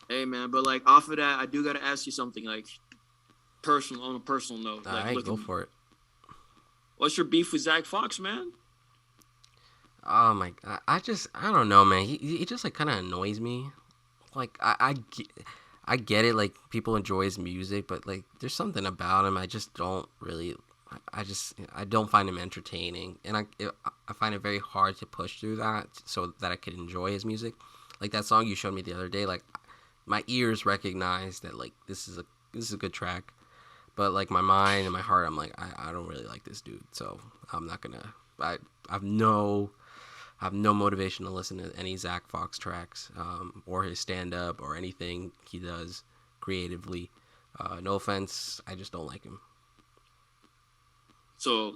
Hey man, but off of that, I do gotta ask you something on a personal note. All right, go for it. What's your beef with Zack Fox, man? Oh my god, I don't know, man. He just kind of annoys me. I get it. People enjoy his music, but there's something about him I just don't really. I don't find him entertaining, and I find it very hard to push through that so that I could enjoy his music. That song you showed me the other day, my ears recognize that this is a good track, but my mind and my heart, I'm I don't really like this dude, so I'm not gonna. I have no motivation to listen to any Zack Fox tracks, or his stand up or anything he does creatively. No offense, I just don't like him. So,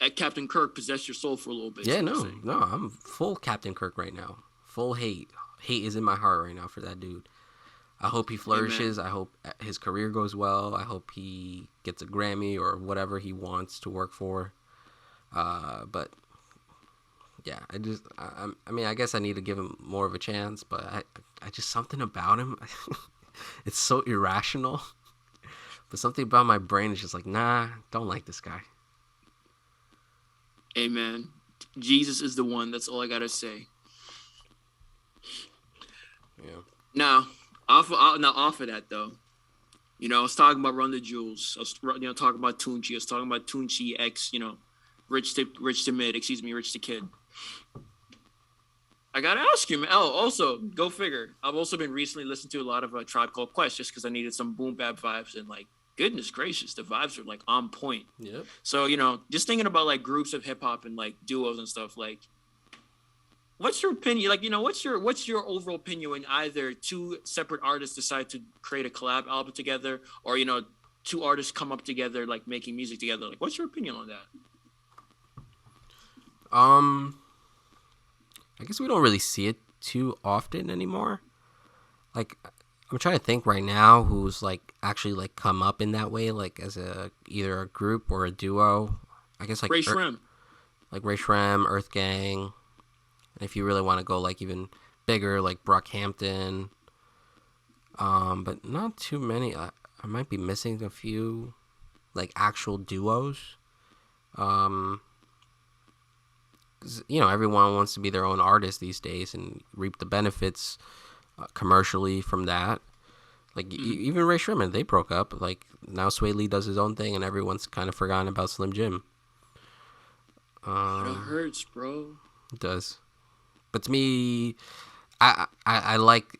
at Captain Kirk, possess your soul for a little bit. Yeah, no, I'm full Captain Kirk right now. Full hate. Hate is in my heart right now for that dude. I hope he flourishes. I hope his career goes well. I hope he gets a Grammy or whatever he wants to work for. But yeah, I mean, I guess I need to give him more of a chance. But I just something about him. It's so irrational. But something about my brain is just nah, don't like this guy. Hey, man, Jesus is the one. That's all I got to say. Yeah. Now, off of that, though, I was talking about Run the Jewels. I was, talking about Tunechi. I was talking about Tunechi X, Rich to Mid, Rich to Kid. I got to ask you, man. Oh, also, go figure. I've also been recently listening to a lot of Tribe Called Quest just because I needed some boom bap vibes and goodness gracious, the vibes are on point. Yep. So, just thinking about groups of hip hop and duos and stuff, what's your opinion? What's your overall opinion when either two separate artists decide to create a collab album together or, two artists come up together, making music together? What's your opinion on that? I guess we don't really see it too often anymore. I'm trying to think right now who's actually come up in that way, as either a group or a duo. I guess Ray Shrem. Ray Shrem, Earth Gang. If you really want to go even bigger, Brockhampton. But not too many. I might be missing a few actual duos. 'Cause, everyone wants to be their own artist these days and reap the benefits commercially from that. Even Ray Sherman, they broke up. Now Sway Lee does his own thing, and everyone's kind of forgotten about Slim Jim. It hurts, bro. It does. But to me, I like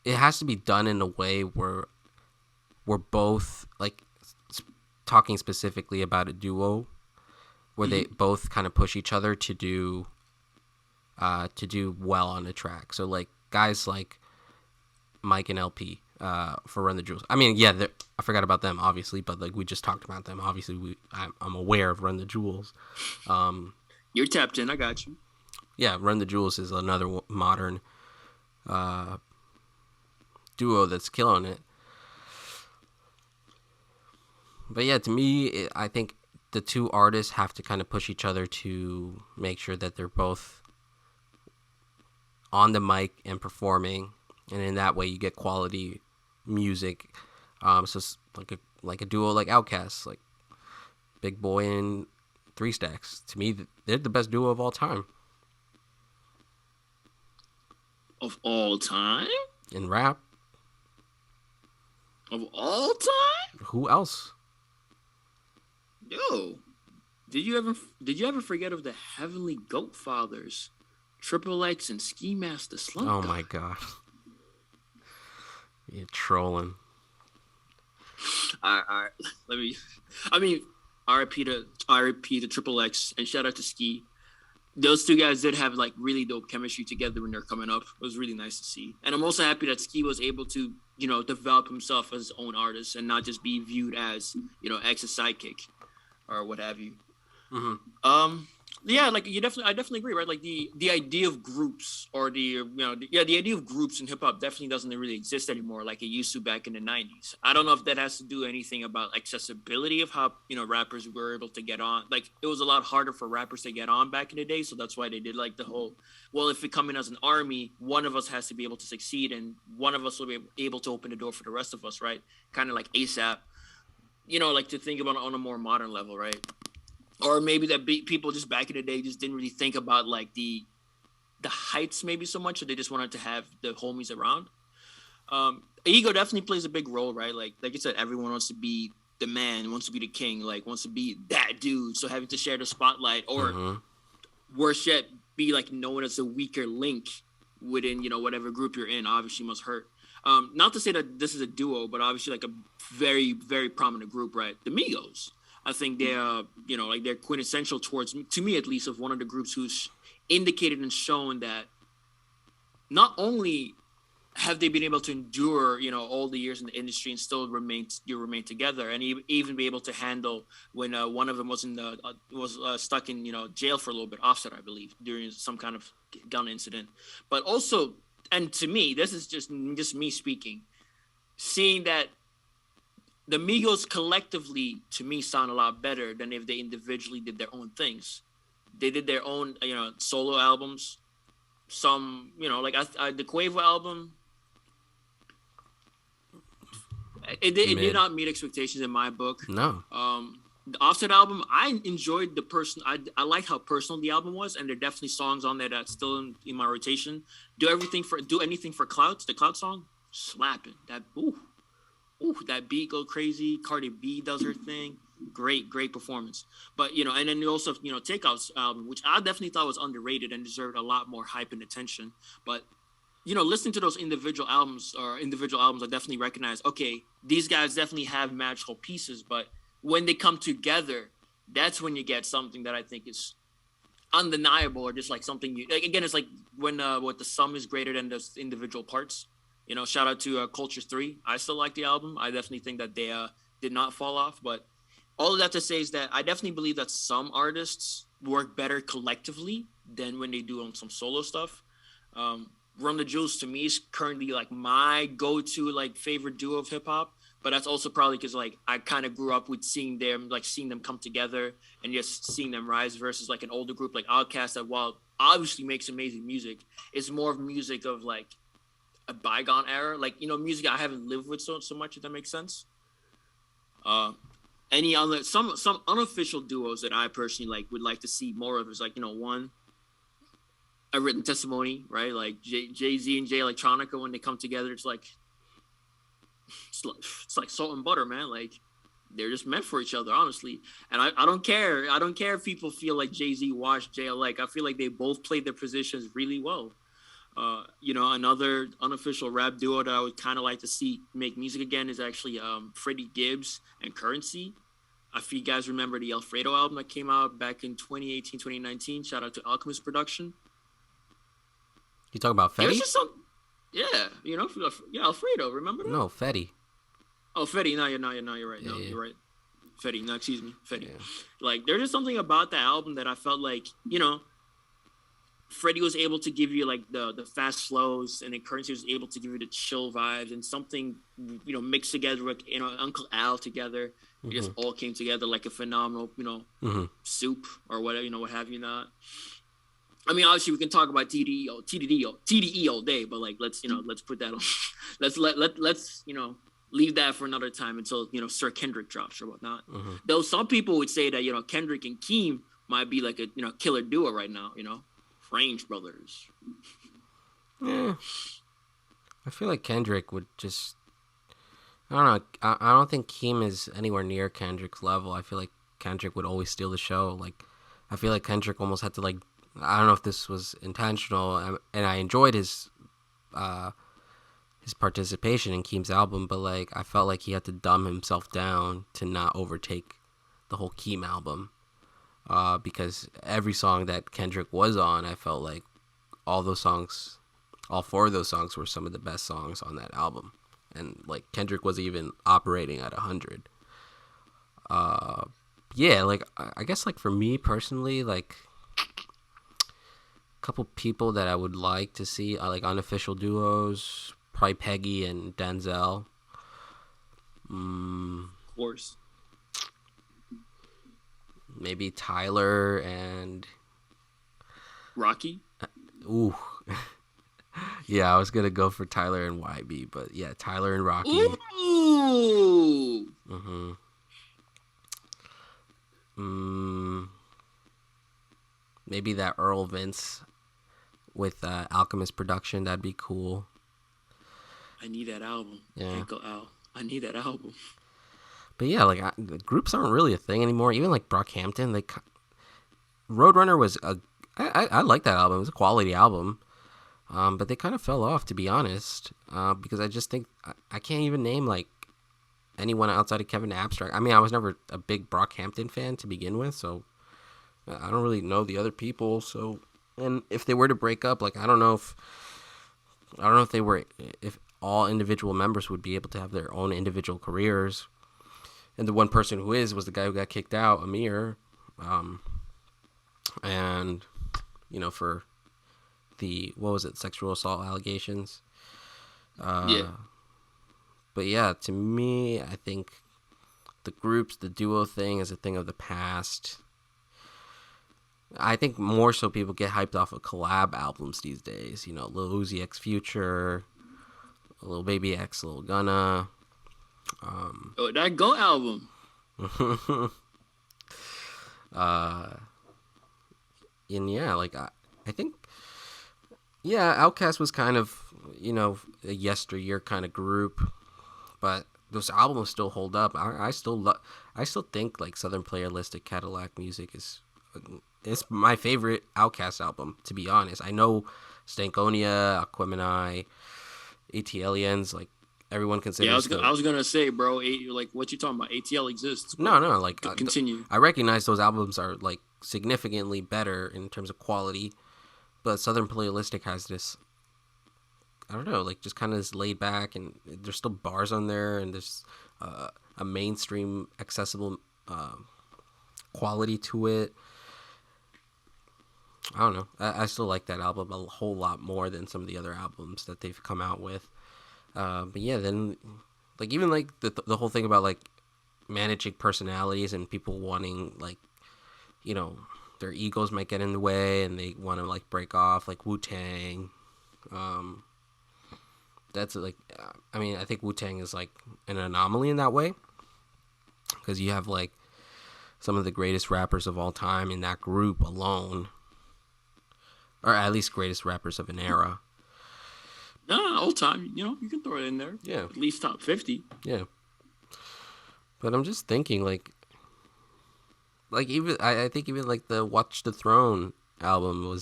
it has to be done in a way where we're both talking specifically about a duo where they both kind of push each other to do well on the track. So guys like Mike and LP for Run the Jewels. I mean, yeah, I forgot about them obviously, but we just talked about them. Obviously, I'm aware of Run the Jewels. You're tapped in. I got you. Yeah, Run the Jewels is another modern duo that's killing it. But yeah, to me, I think the two artists have to kind of push each other to make sure that they're both on the mic and performing, and in that way you get quality music. So it's like a duo like Outkast, Big Boy and Three Stacks. To me, they're the best duo of all time. Of all time? In rap? Of all time? Who else? Yo, did you ever forget of the Heavenly Goat Fathers, Triple X and Ski Master Slump? Oh my god. You're trolling. All right. RIP to Triple X and shout out to Ski. Those two guys did have like really dope chemistry together when they're coming up. It was really nice to see. And I'm also happy that Ski was able to, develop himself as his own artist and not just be viewed as, X's sidekick or what have you. Mm-hmm. Yeah, like I definitely agree, right? Like the idea of groups or the idea of groups in hip hop definitely doesn't really exist anymore like it used to back in the 90s. I don't know if that has to do anything about accessibility of how, rappers were able to get on. Like it was a lot harder for rappers to get on back in the day, so that's why they did like the whole, well, if we come in as an army, one of us has to be able to succeed and one of us will be able to open the door for the rest of us, right? Kind of like ASAP. Like to think about it on a more modern level, right? Or maybe that people just back in the day just didn't really think about like the heights maybe so much, so they just wanted to have the homies around. Ego definitely plays a big role, right? Like I said, everyone wants to be the man, wants to be the king, like wants to be that dude. So having to share the spotlight, or worse yet, be like known as a weaker link within whatever group you're in, obviously must hurt. Not to say that this is a duo, but obviously like a very, very prominent group, right? The Migos. I think they're, they're quintessential to me at least, of one of the groups who's indicated and shown that not only have they been able to endure, all the years in the industry and still remain together, and even be able to handle when one of them was stuck in jail for a little bit, Offset, I believe, during some kind of gun incident. But also, and to me, this is just me speaking, seeing that the Migos collectively, to me, sound a lot better than if they individually did their own things. They did their own, solo albums. Some, like the Quavo album, it did not meet expectations in my book. No. The Offset album, I enjoyed the person. I like how personal the album was, and there are definitely songs on there that's still in my rotation. Do anything for Clout. The Clout song, slapping. That beat go crazy. Cardi B does her thing. Great performance. But and then you also Takeout's album, which I definitely thought was underrated and deserved a lot more hype and attention. But listening to those individual albums, I definitely recognize, okay, these guys definitely have magical pieces, but when they come together, that's when you get something that I think is undeniable, or just like something again, it's like when what the sum is greater than the individual parts. Shout out to Cultures 3. I still like the album. I definitely think that they did not fall off. But all of that to say is that I definitely believe that some artists work better collectively than when they do on some solo stuff. Run the Jewels, to me, is currently like my go-to like favorite duo of hip-hop. But that's also probably because like I kind of grew up with seeing them come together and just seeing them rise, versus like an older group like Outkast that, while obviously makes amazing music, is more of music of like a bygone era, like music I haven't lived with so much, if that makes sense. Any other some unofficial duos that I personally would like to see more of is one, A Written Testimony, right? Like Jay-Z and Jay Electronica, when they come together, it's like salt and butter, man. Like they're just meant for each other, honestly. And I don't care if people feel like Jay-Z washed Jay. Like I feel like they both played their positions really well. Another unofficial rap duo that I would kind of like to see make music again is actually Freddie Gibbs and Currency. If you guys remember the Alfredo album that came out back in 2018, 2019, shout out to Alchemist Production. You talking about Fetty? Alfredo, remember that? No, Fetty. Oh, Fetty, no, you're right. Yeah. You're right. Fetty, no, excuse me, Fetty. Yeah. Like, there's just something about that album that I felt like, Freddie was able to give you like the fast flows, and then Currency was able to give you the chill vibes, and something mixed together with Uncle Al together. It just all came together like a phenomenal soup or whatever, what have you not. I mean, obviously we can talk about TDE all day, but like let's put that on. let's leave that for another time until Sir Kendrick drops or whatnot. Though some people would say that Kendrick and Keem might be like a killer duo right now. Range Brothers. Yeah, I feel like Kendrick would just. I don't know. I don't think Keem is anywhere near Kendrick's level. I feel like Kendrick would always steal the show. Like, I feel like Kendrick almost had to like. I don't know if this was intentional, and I enjoyed his participation in Keem's album, but like I felt like he had to dumb himself down to not overtake the whole Keem album. Because every song that Kendrick was on, I felt like all those songs, all four of those songs were some of the best songs on that album, and like Kendrick was even operating at 100. Yeah, like I guess like for me personally, like a couple people that I would like to see, like unofficial duos, probably Peggy and Denzel. Of course. Maybe Tyler and Rocky. Ooh. Yeah, I was gonna go for Tyler and YB, but yeah, Tyler and Rocky. Ooh. Maybe that Earl Vince with Alchemist production. That'd be cool. I need that album. Yeah. Can't go out. I need that album. But yeah, like the groups aren't really a thing anymore. Even like Brockhampton, like Roadrunner was I like that album. It was a quality album. But they kind of fell off, to be honest, because I just think I can't even name like anyone outside of Kevin Abstract. I mean, I was never a big Brockhampton fan to begin with, so I don't really know the other people. So, and if they were to break up, like I don't know if they were, if all individual members would be able to have their own individual careers. And the one person who was the guy who got kicked out, Amir, and for the sexual assault allegations. Yeah. But yeah, to me, I think the duo thing is a thing of the past. I think more so people get hyped off of collab albums these days. Lil Uzi X Future, Lil Baby X, Lil Gunna. That Go album. And yeah, like I think, yeah, Outkast was kind of a yesteryear kind of group, but those albums still hold up. I still think like Southern Playalistic Cadillac Music it's my favorite Outkast album, to be honest. I know Stankonia, Aquemini, ATLiens, like everyone considers. Yeah, I was gonna say, bro, like what you talking about? ATL exists. No, like continue. I recognize those albums are like significantly better in terms of quality, but Southern Playalistic has this, I don't know, like just kind of this laid back, and there's still bars on there, and there's a mainstream accessible quality to it. I don't know. I still like that album a whole lot more than some of the other albums that they've come out with. But yeah, then like even like the whole thing about like managing personalities and people wanting like, their egos might get in the way and they want to like break off, like Wu-Tang. That's like, I mean, I think Wu-Tang is like an anomaly in that way, because you have like some of the greatest rappers of all time in that group alone, or at least greatest rappers of an era. No, all time. You can throw it in there. Yeah. At least top 50. Yeah. But I'm just thinking like even I think even like the Watch the Throne album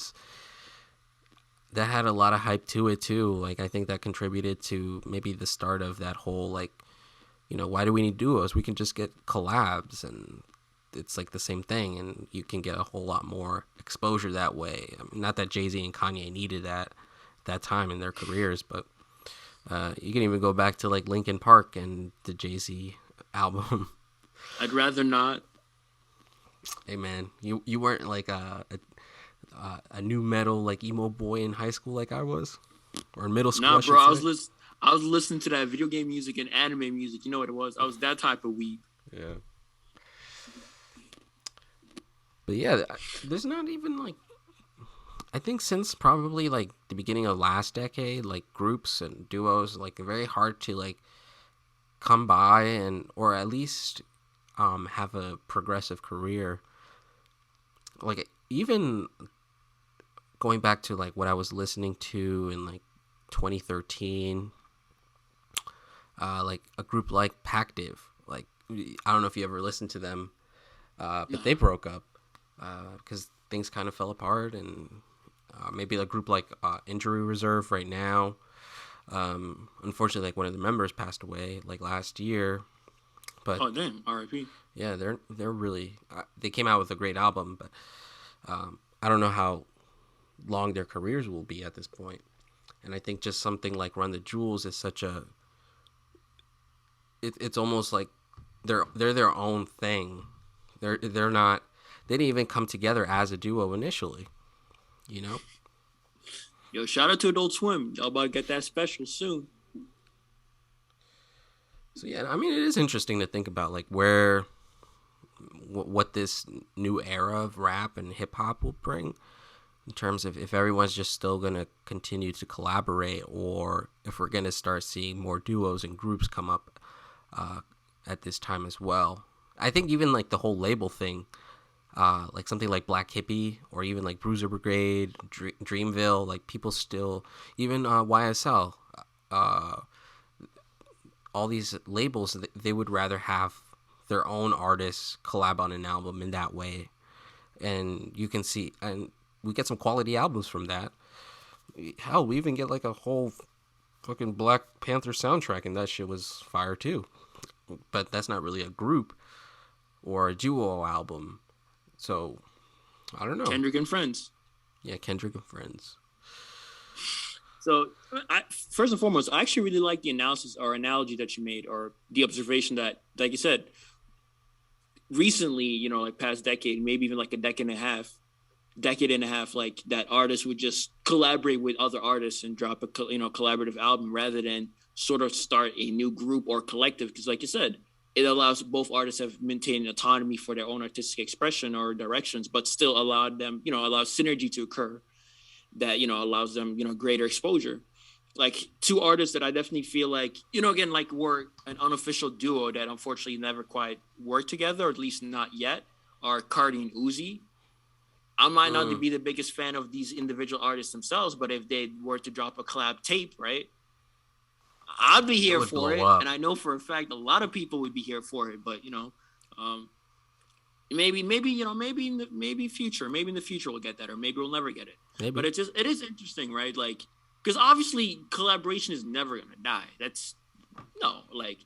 that had a lot of hype to it too. Like I think that contributed to maybe the start of that whole like, why do we need duos? We can just get collabs and it's like the same thing, and you can get a whole lot more exposure that way. I mean, not that Jay-Z and Kanye needed that time in their careers, but you can even go back to like Linkin Park and the Jay-Z album. I'd rather not. Hey man, you weren't like a new metal like emo boy in high school like I was, or in middle school. Nah, bro, I was listening to that video game music and anime music. You know what it was? I was that type of weeb. Yeah. But yeah, there's not even like, I think since probably like the beginning of last decade, like groups and duos like very hard to like come by or at least have a progressive career. Like even going back to like what I was listening to and like 2013. Like a group like Pactive. Like, I don't know if you ever listened to them, but they broke up because things kind of fell apart. And maybe a group like Injury Reserve right now. Unfortunately, like one of the members passed away like last year. But oh damn, R.I.P. Yeah, they're really they came out with a great album, but I don't know how long their careers will be at this point. And I think just something like Run the Jewels is such a it's almost like they're their own thing. They're not, they didn't even come together as a duo initially, you know? Yo, shout out to Adult Swim. Y'all about to get that special soon. So yeah, I mean, it is interesting to think about like where what this new era of rap and hip hop will bring, in terms of if everyone's just still going to continue to collaborate, or if we're going to start seeing more duos and groups come up at this time as well. I think even like the whole label thing, like something like Black Hippie or even like Bruiser Brigade, Dreamville, like people still, even YSL, all these labels, they would rather have their own artists collab on an album in that way. And you can see, and we get some quality albums from that. Hell, we even get like a whole fucking Black Panther soundtrack, and that shit was fire too. But that's not really a group or a duo album. So, I don't know. Kendrick and Friends. Yeah, Kendrick and Friends. So, first and foremost, I actually really like the analysis or analogy that you made, or the observation that, like you said, recently, you know, like past decade, maybe even like a decade and a half, like that artists would just collaborate with other artists and drop a collaborative album rather than sort of start a new group or collective. Because like you said, it allows both artists have maintained autonomy for their own artistic expression or directions, but still allows synergy to occur that, you know, allows them, you know, greater exposure. Like two artists that I definitely feel like, you know, again, like were an unofficial duo that unfortunately never quite worked together, or at least not yet, are Cardi and Uzi. I might not be the biggest fan of these individual artists themselves, but if they were to drop a collab tape, right, I'd be here for it. And I know for a fact a lot of people would be here for it. But, you know, maybe in the future we'll get that, or maybe we'll never get it. Maybe. But it is interesting, right? Like, because obviously collaboration is never gonna die. That's like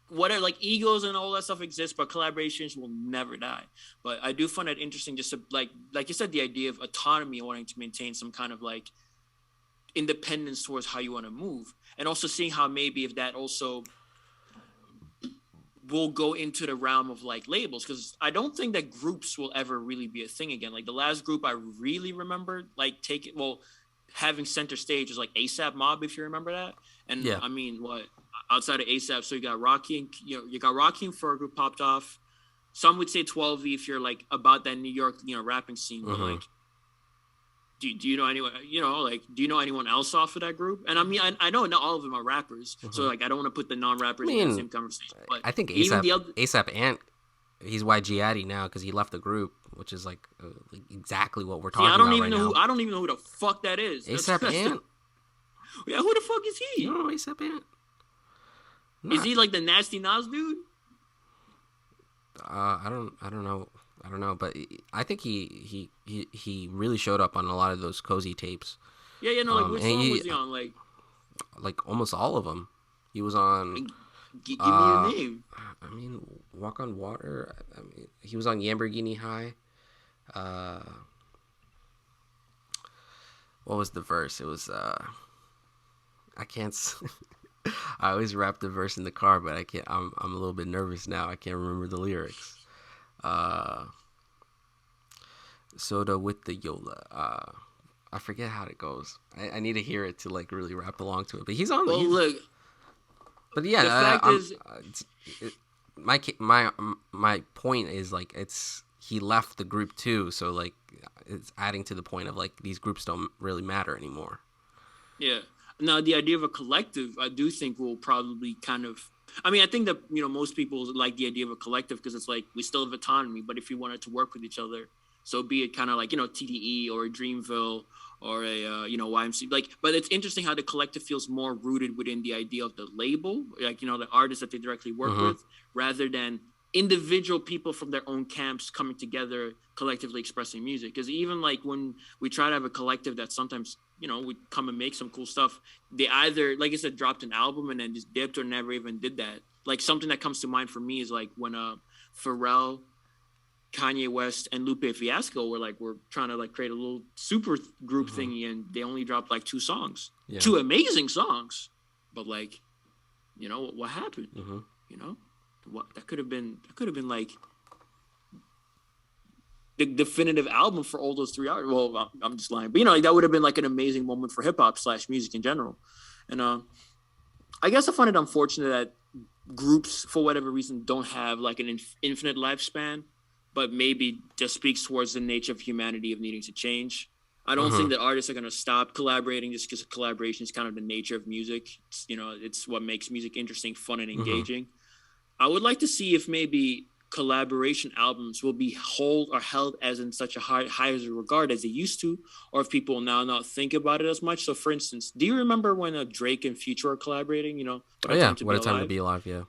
whatever, like egos and all that stuff exists, but collaborations will never die. But I do find it interesting, just to, like you said, the idea of autonomy, wanting to maintain some kind of like independence towards how you want to move, and also seeing how maybe if that also will go into the realm of like labels, because I don't think that groups will ever really be a thing again. Like the last group I really remember like having center stage was like ASAP Mob, if you remember that. And yeah. I mean, what outside of ASAP, so you got Rocky and you got Rocky and Ferg popped off. Some would say 12V if you're like about that New York, you know, rapping scene. But like, do you know anyone? You know, like, do you know anyone else off of that group? And I mean, I know not all of them are rappers, so like, I don't want to put the non-rappers in the same conversation. But I think ASAP Ant, he's YG Addy now because he left the group, which is like exactly what we're talking about. I don't even know who the fuck that is. ASAP Ant. Yeah, who the fuck is he? You don't know ASAP Ant? Is he like the Nasty Nas dude? I don't know, but I think he really showed up on a lot of those Cozy tapes. Yeah, like which song was he on? Like almost all of them. He was on. Give me a name. I mean, Walk on Water. I mean, he was on Lamborghini High. What was the verse? It was I can't. I always rap the verse in the car, but I can't. I'm a little bit nervous now. I can't remember the lyrics. Soda with the Yola. I forget how it goes. I need to hear it to like really rap along to it. But he's on. Well, look. But yeah, the fact is, my point is like he left the group too, so like it's adding to the point of like these groups don't really matter anymore. Yeah. Now, the idea of a collective, I do think will probably kind of... I mean, I think that, you know, most people like the idea of a collective because it's like we still have autonomy, but if you wanted to work with each other, So be it kind of like, TDE or a Dreamville or a, YMC. Like, but it's interesting how the collective feels more rooted within the idea of the label, like, the artists that they directly work with, rather than individual people from their own camps coming together, collectively expressing music. Because even like when we try to have a collective that sometimes, we come and make some cool stuff, they either, like I said, dropped an album and then just dipped or never even did that. Like something that comes to mind for me is like when Pharrell, Kanye West, and Lupe Fiasco were trying to like create a little super group thingy, and they only dropped like 2 songs, 2 amazing songs, but like, what happened? What that could have been like the definitive album for all those 3 artists. Well, I'm just lying, but like that would have been like an amazing moment for hip hop / music in general. And I guess I find it unfortunate that groups, for whatever reason, don't have like an infinite lifespan, but maybe just speaks towards the nature of humanity of needing to change. I don't think that artists are going to stop collaborating just because collaboration is kind of the nature of music. It's, it's what makes music interesting, fun, and engaging. I would like to see if maybe collaboration albums will be held as in such a high as a regard as they used to, or if people now not think about it as much. So, for instance, do you remember when Drake and Future were collaborating? What a Time to Be Alive? Yeah.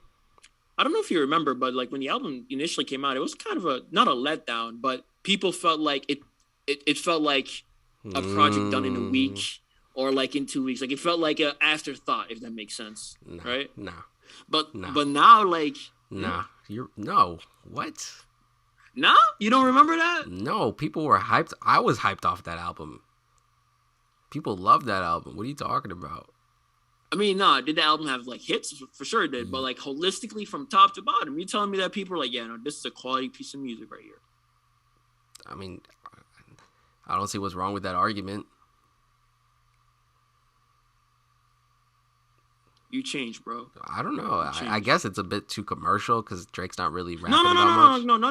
I don't know if you remember, but like when the album initially came out, it was kind of not a letdown, but people felt like it felt like a project done in a week or like in 2 weeks. Like it felt like an afterthought, if that makes sense, right? No. But now, like, what? No, you don't remember that? No, people were hyped. I was hyped off that album. People loved that album. What are you talking about? I mean, did the album have like hits? For sure it did, but like holistically from top to bottom, you telling me that people are like, yeah, no, this is a quality piece of music right here. I mean, I don't see what's wrong with that argument. You changed, bro. I don't know. I guess it's a bit too commercial because Drake's not really rapping about much. Not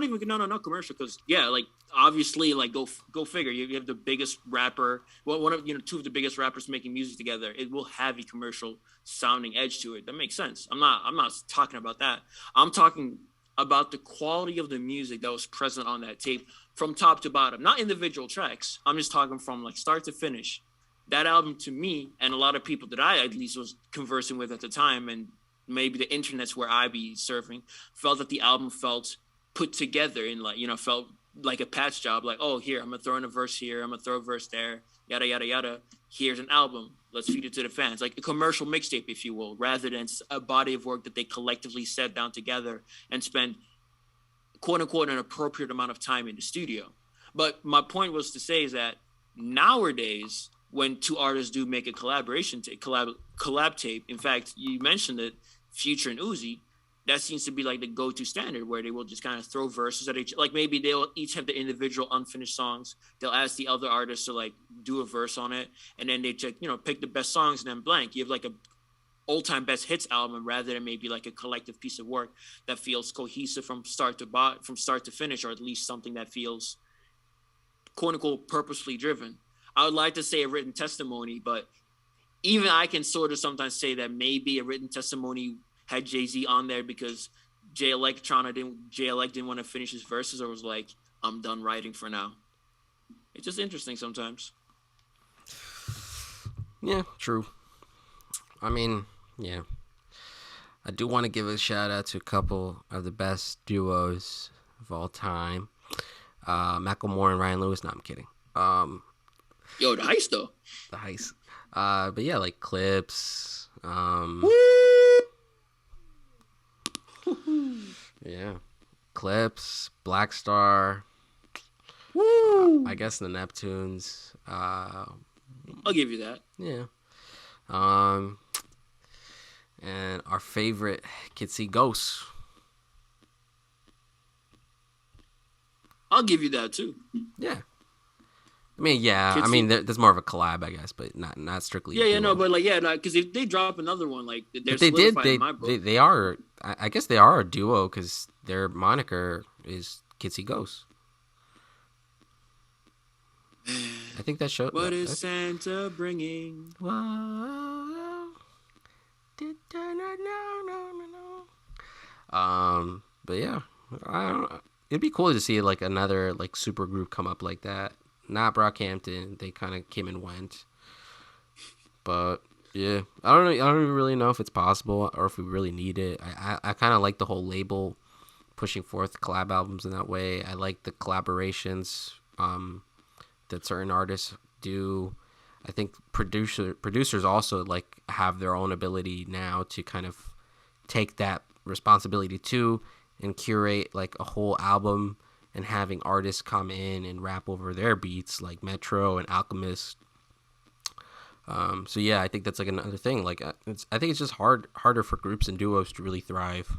commercial. Because like obviously, like go figure. You have the biggest rapper, one of 2 of the biggest rappers making music together. It will have a commercial sounding edge to it. That makes sense. I'm not talking about that. I'm talking about the quality of the music that was present on that tape from top to bottom, not individual tracks. I'm just talking from like start to finish. That album to me, and a lot of people that I at least was conversing with at the time, and maybe the internet's where I be surfing, felt that the album felt put together and like, felt like a patch job. Like, oh, here, I'm going to throw in a verse here. I'm going to throw a verse there, yada, yada, yada. Here's an album. Let's feed it to the fans. Like a commercial mixtape, if you will, rather than a body of work that they collectively sat down together and spent, quote unquote, an appropriate amount of time in the studio. But my point was to say is that nowadays, when 2 artists do make a collab tape, in fact, you mentioned it, Future and Uzi, that seems to be like the go-to standard where they will just kind of throw verses at each, like maybe they'll each have the individual unfinished songs. They'll ask the other artists to like do a verse on it, and then they check, pick the best songs and then blank. You have like a all-time best hits album rather than maybe like a collective piece of work that feels cohesive from start to finish, or at least something that feels quote unquote purposefully driven. I would like to say a written testimony, but even I can sort of sometimes say that maybe a written testimony had Jay-Z on there because Jay Elect didn't want to finish his verses, or was like, I'm done writing for now. It's just interesting sometimes. Yeah, true. I mean, yeah. I do want to give a shout out to a couple of the best duos of all time. Macklemore and Ryan Lewis. No, I'm kidding. Yo, the heist though. The heist. But yeah, like Clips. Yeah. Clips, Black Star. Woo! I guess the Neptunes. I'll give you that. Yeah. And our favorite Kids See Ghosts. I'll give you that too. Yeah. I mean, yeah. Kids there's more of a collab, I guess, but not strictly. Yeah, no, but like, yeah, because if they drop another one, like, they're they solidified in my book. They are. I guess they are a duo because their moniker is Kids See Ghosts. I think that show. What is Santa bringing? Whoa. No. But yeah, it'd be cool to see like another like super group come up like that. Not Brockhampton. They kind of came and went. But yeah, I don't know. I don't really know if it's possible or if we really need it. I kind of like the whole label pushing forth collab albums in that way. I like the collaborations that certain artists do. I think producers also like have their own ability now to kind of take that responsibility too and curate like a whole album and having artists come in and rap over their beats like Metro and Alchemist. So yeah, I think that's like another thing. Like I think it's just harder for groups and duos to really thrive.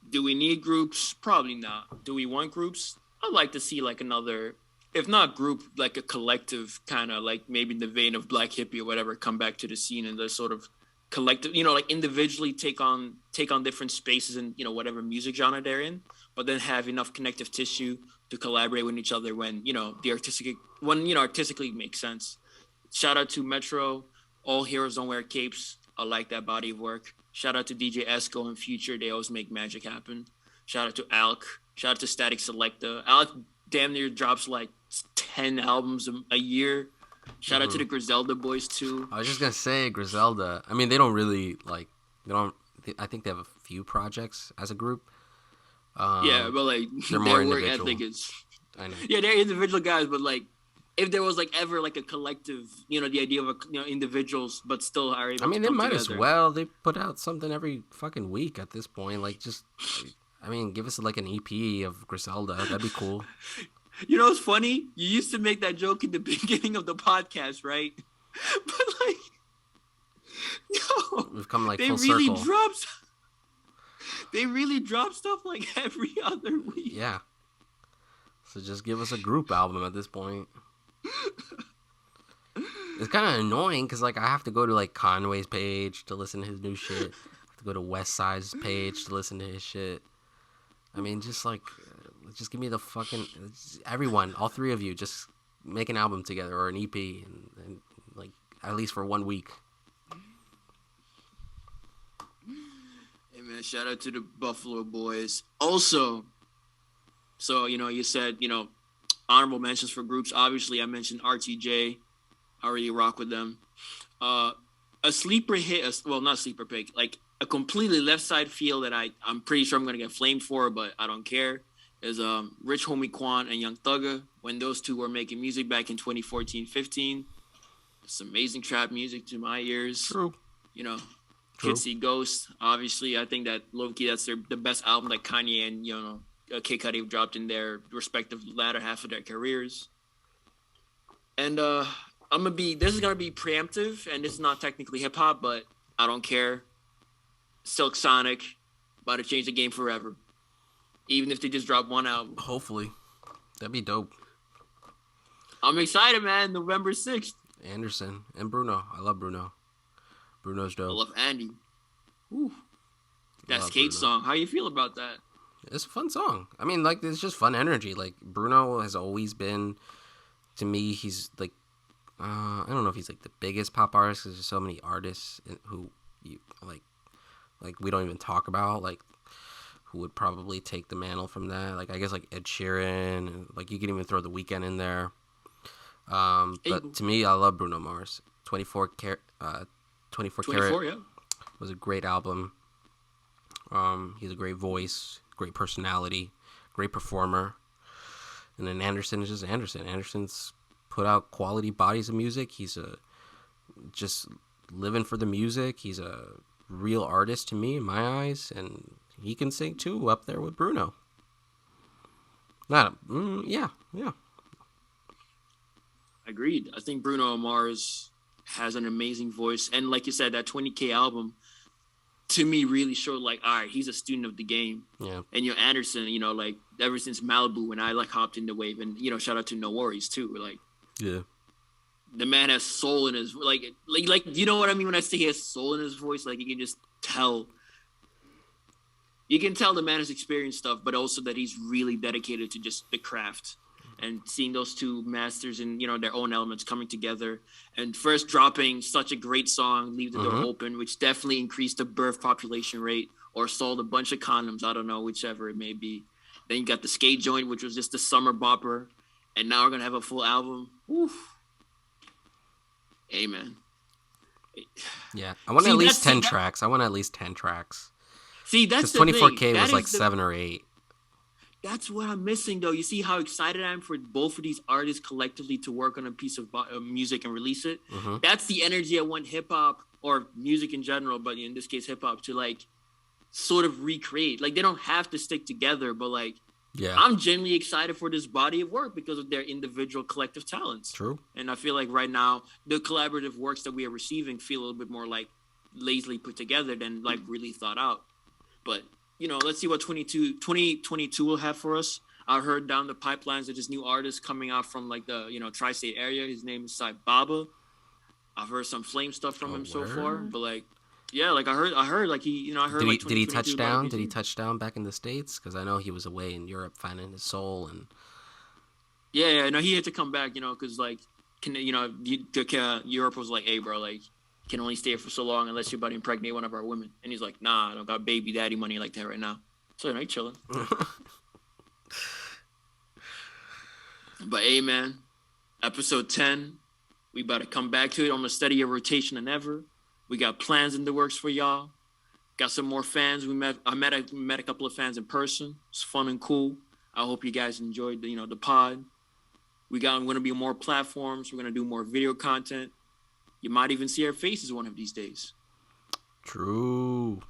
Do we need groups? Probably not. Do we want groups? I'd like to see like another, if not group, like a collective kind of like maybe in the vein of Black Hippie or whatever, come back to the scene and the sort of collective, like individually take on different spaces and whatever music genre they're in, but then have enough connective tissue to collaborate with each other when artistically makes sense. Shout out to Metro, All Heroes Don't Wear Capes. I like that body of work. Shout out to DJ Esco and Future. They always make magic happen. Shout out to Alk. Shout out to Static Selecta. Alk damn near drops like 10 albums a year. Shout out to the Griselda boys too. I was just gonna say Griselda. I mean, they don't really like. They don't. I think they have a few projects as a group. Yeah, but like their work ethic is. I know. Yeah, they're individual guys, but like if there was like ever like a collective, the idea of individuals, but still are able. I mean, to they might together. as well. They put out something every fucking week at this point. Like, just, I mean, give us like an EP of Griselda. That'd be cool. You know what's funny? You used to make that joke in the beginning of the podcast, right? But like, no, we've come like they full really circle. They really drop stuff like every other week. Yeah. So just give us a group album at this point. It's kind of annoying because like I have to go to like Conway's page to listen to his new shit. I have to go to West Side's page to listen to his shit. I mean, just like, just give me the fucking everyone, all three of you, just make an album together or an EP, and like at least for 1 week. Hey man, shout out to the Buffalo boys. Also, so you said honorable mentions for groups. Obviously, I mentioned RTJ. I already rock with them. A sleeper hit, well, not sleeper pick, like a completely left side feel that I'm pretty sure I'm gonna get flamed for, but I don't care. Is Rich Homie Quan and Young Thugger when those two were making music back in 2014-15. It's amazing trap music to my ears. True. True. Kids See Ghost. Obviously, I think that low-key that's the best album that Kanye and Kid Cudi have dropped in their respective latter half of their careers. And this is gonna be preemptive, and this is not technically hip hop, but I don't care. Silk Sonic, about to change the game forever. Even if they just drop one album. Hopefully. That'd be dope. I'm excited, man. November 6th. Anderson and Bruno. I love Bruno. Bruno's dope. I love Andy. Ooh. That's Kate's song. How you feel about that? It's a fun song. I mean, like, it's just fun energy. Like, Bruno has always been, to me, he's like, I don't know if he's like the biggest pop artist because there's so many artists who you like we don't even talk about, like, who would probably take the mantle from that. Like, I guess like Ed Sheeran, and like you can even throw The Weeknd in there. But to me, I love Bruno Mars. 24 Karat yeah. was a great album. He's a great voice, great personality, great performer. And then Anderson is just Anderson. Anderson's put out quality bodies of music. He's just living for the music. He's a real artist to me in my eyes, and he can sing too, up there with Bruno. Yeah. Agreed. I think Bruno Mars has an amazing voice, and like you said, that 20K album to me really showed like, all right, he's a student of the game. Yeah. And Anderson, like ever since Malibu, when I like hopped in the wave, and shout out to No Worries too. Like, yeah, the man has soul in his like you know what I mean when I say he has soul in his voice. Like, you can just tell. You can tell the man has experienced stuff, but also that he's really dedicated to just the craft. And seeing those two masters in their own elements coming together, and first dropping such a great song, Leave the Door Open, which definitely increased the birth population rate or sold a bunch of condoms. I don't know, whichever it may be. Then you got the skate joint, which was just a summer bopper, and now we're gonna have a full album. Oof. Amen. Yeah, I want at least 10 tracks. I want at least 10 tracks. See, that's the 24K was like 7 or 8. That's what I'm missing, though. You see how excited I am for both of these artists collectively to work on a piece of music and release it. Mm-hmm. That's the energy I want hip hop or music in general, but in this case, hip hop to like sort of recreate. Like they don't have to stick together, but like, yeah, I'm genuinely excited for this body of work because of their individual collective talents. True. And I feel like right now, the collaborative works that we are receiving feel a little bit more like lazily put together than like really thought out. But you know, let's see what 2022 will have for us. I heard down the pipelines that this new artist coming out from like the, you know, tri-state area. His name is Sai Baba. I've heard some flame stuff from him so far, but like, yeah, like I heard like he, you know, I heard did he touch down? Did he touch down back in the States? Because I know he was away in Europe finding his soul and. Yeah, no, he had to come back, you know, because like, Europe was like, hey, bro, like. Can only stay for so long unless you're about to impregnate one of our women. And he's like, nah, I don't got baby daddy money like that right now. So, you know, he's chilling. But, hey, man, episode 10, we about to come back to it on a steadier rotation than ever. We got plans in the works for y'all. Got some more fans. I met a couple of fans in person. It's fun and cool. I hope you guys enjoyed the pod. We're going to be on more platforms. We're going to do more video content. You might even see our faces one of these days. True.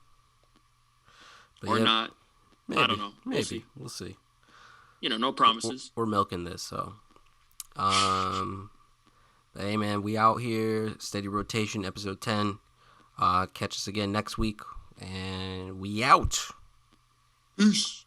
But or yeah, not. Maybe, I don't know. We'll see. You know, no promises. We're milking this, so. But hey, man, we out here. Steady rotation, episode 10. Catch us again next week. And we out. Peace.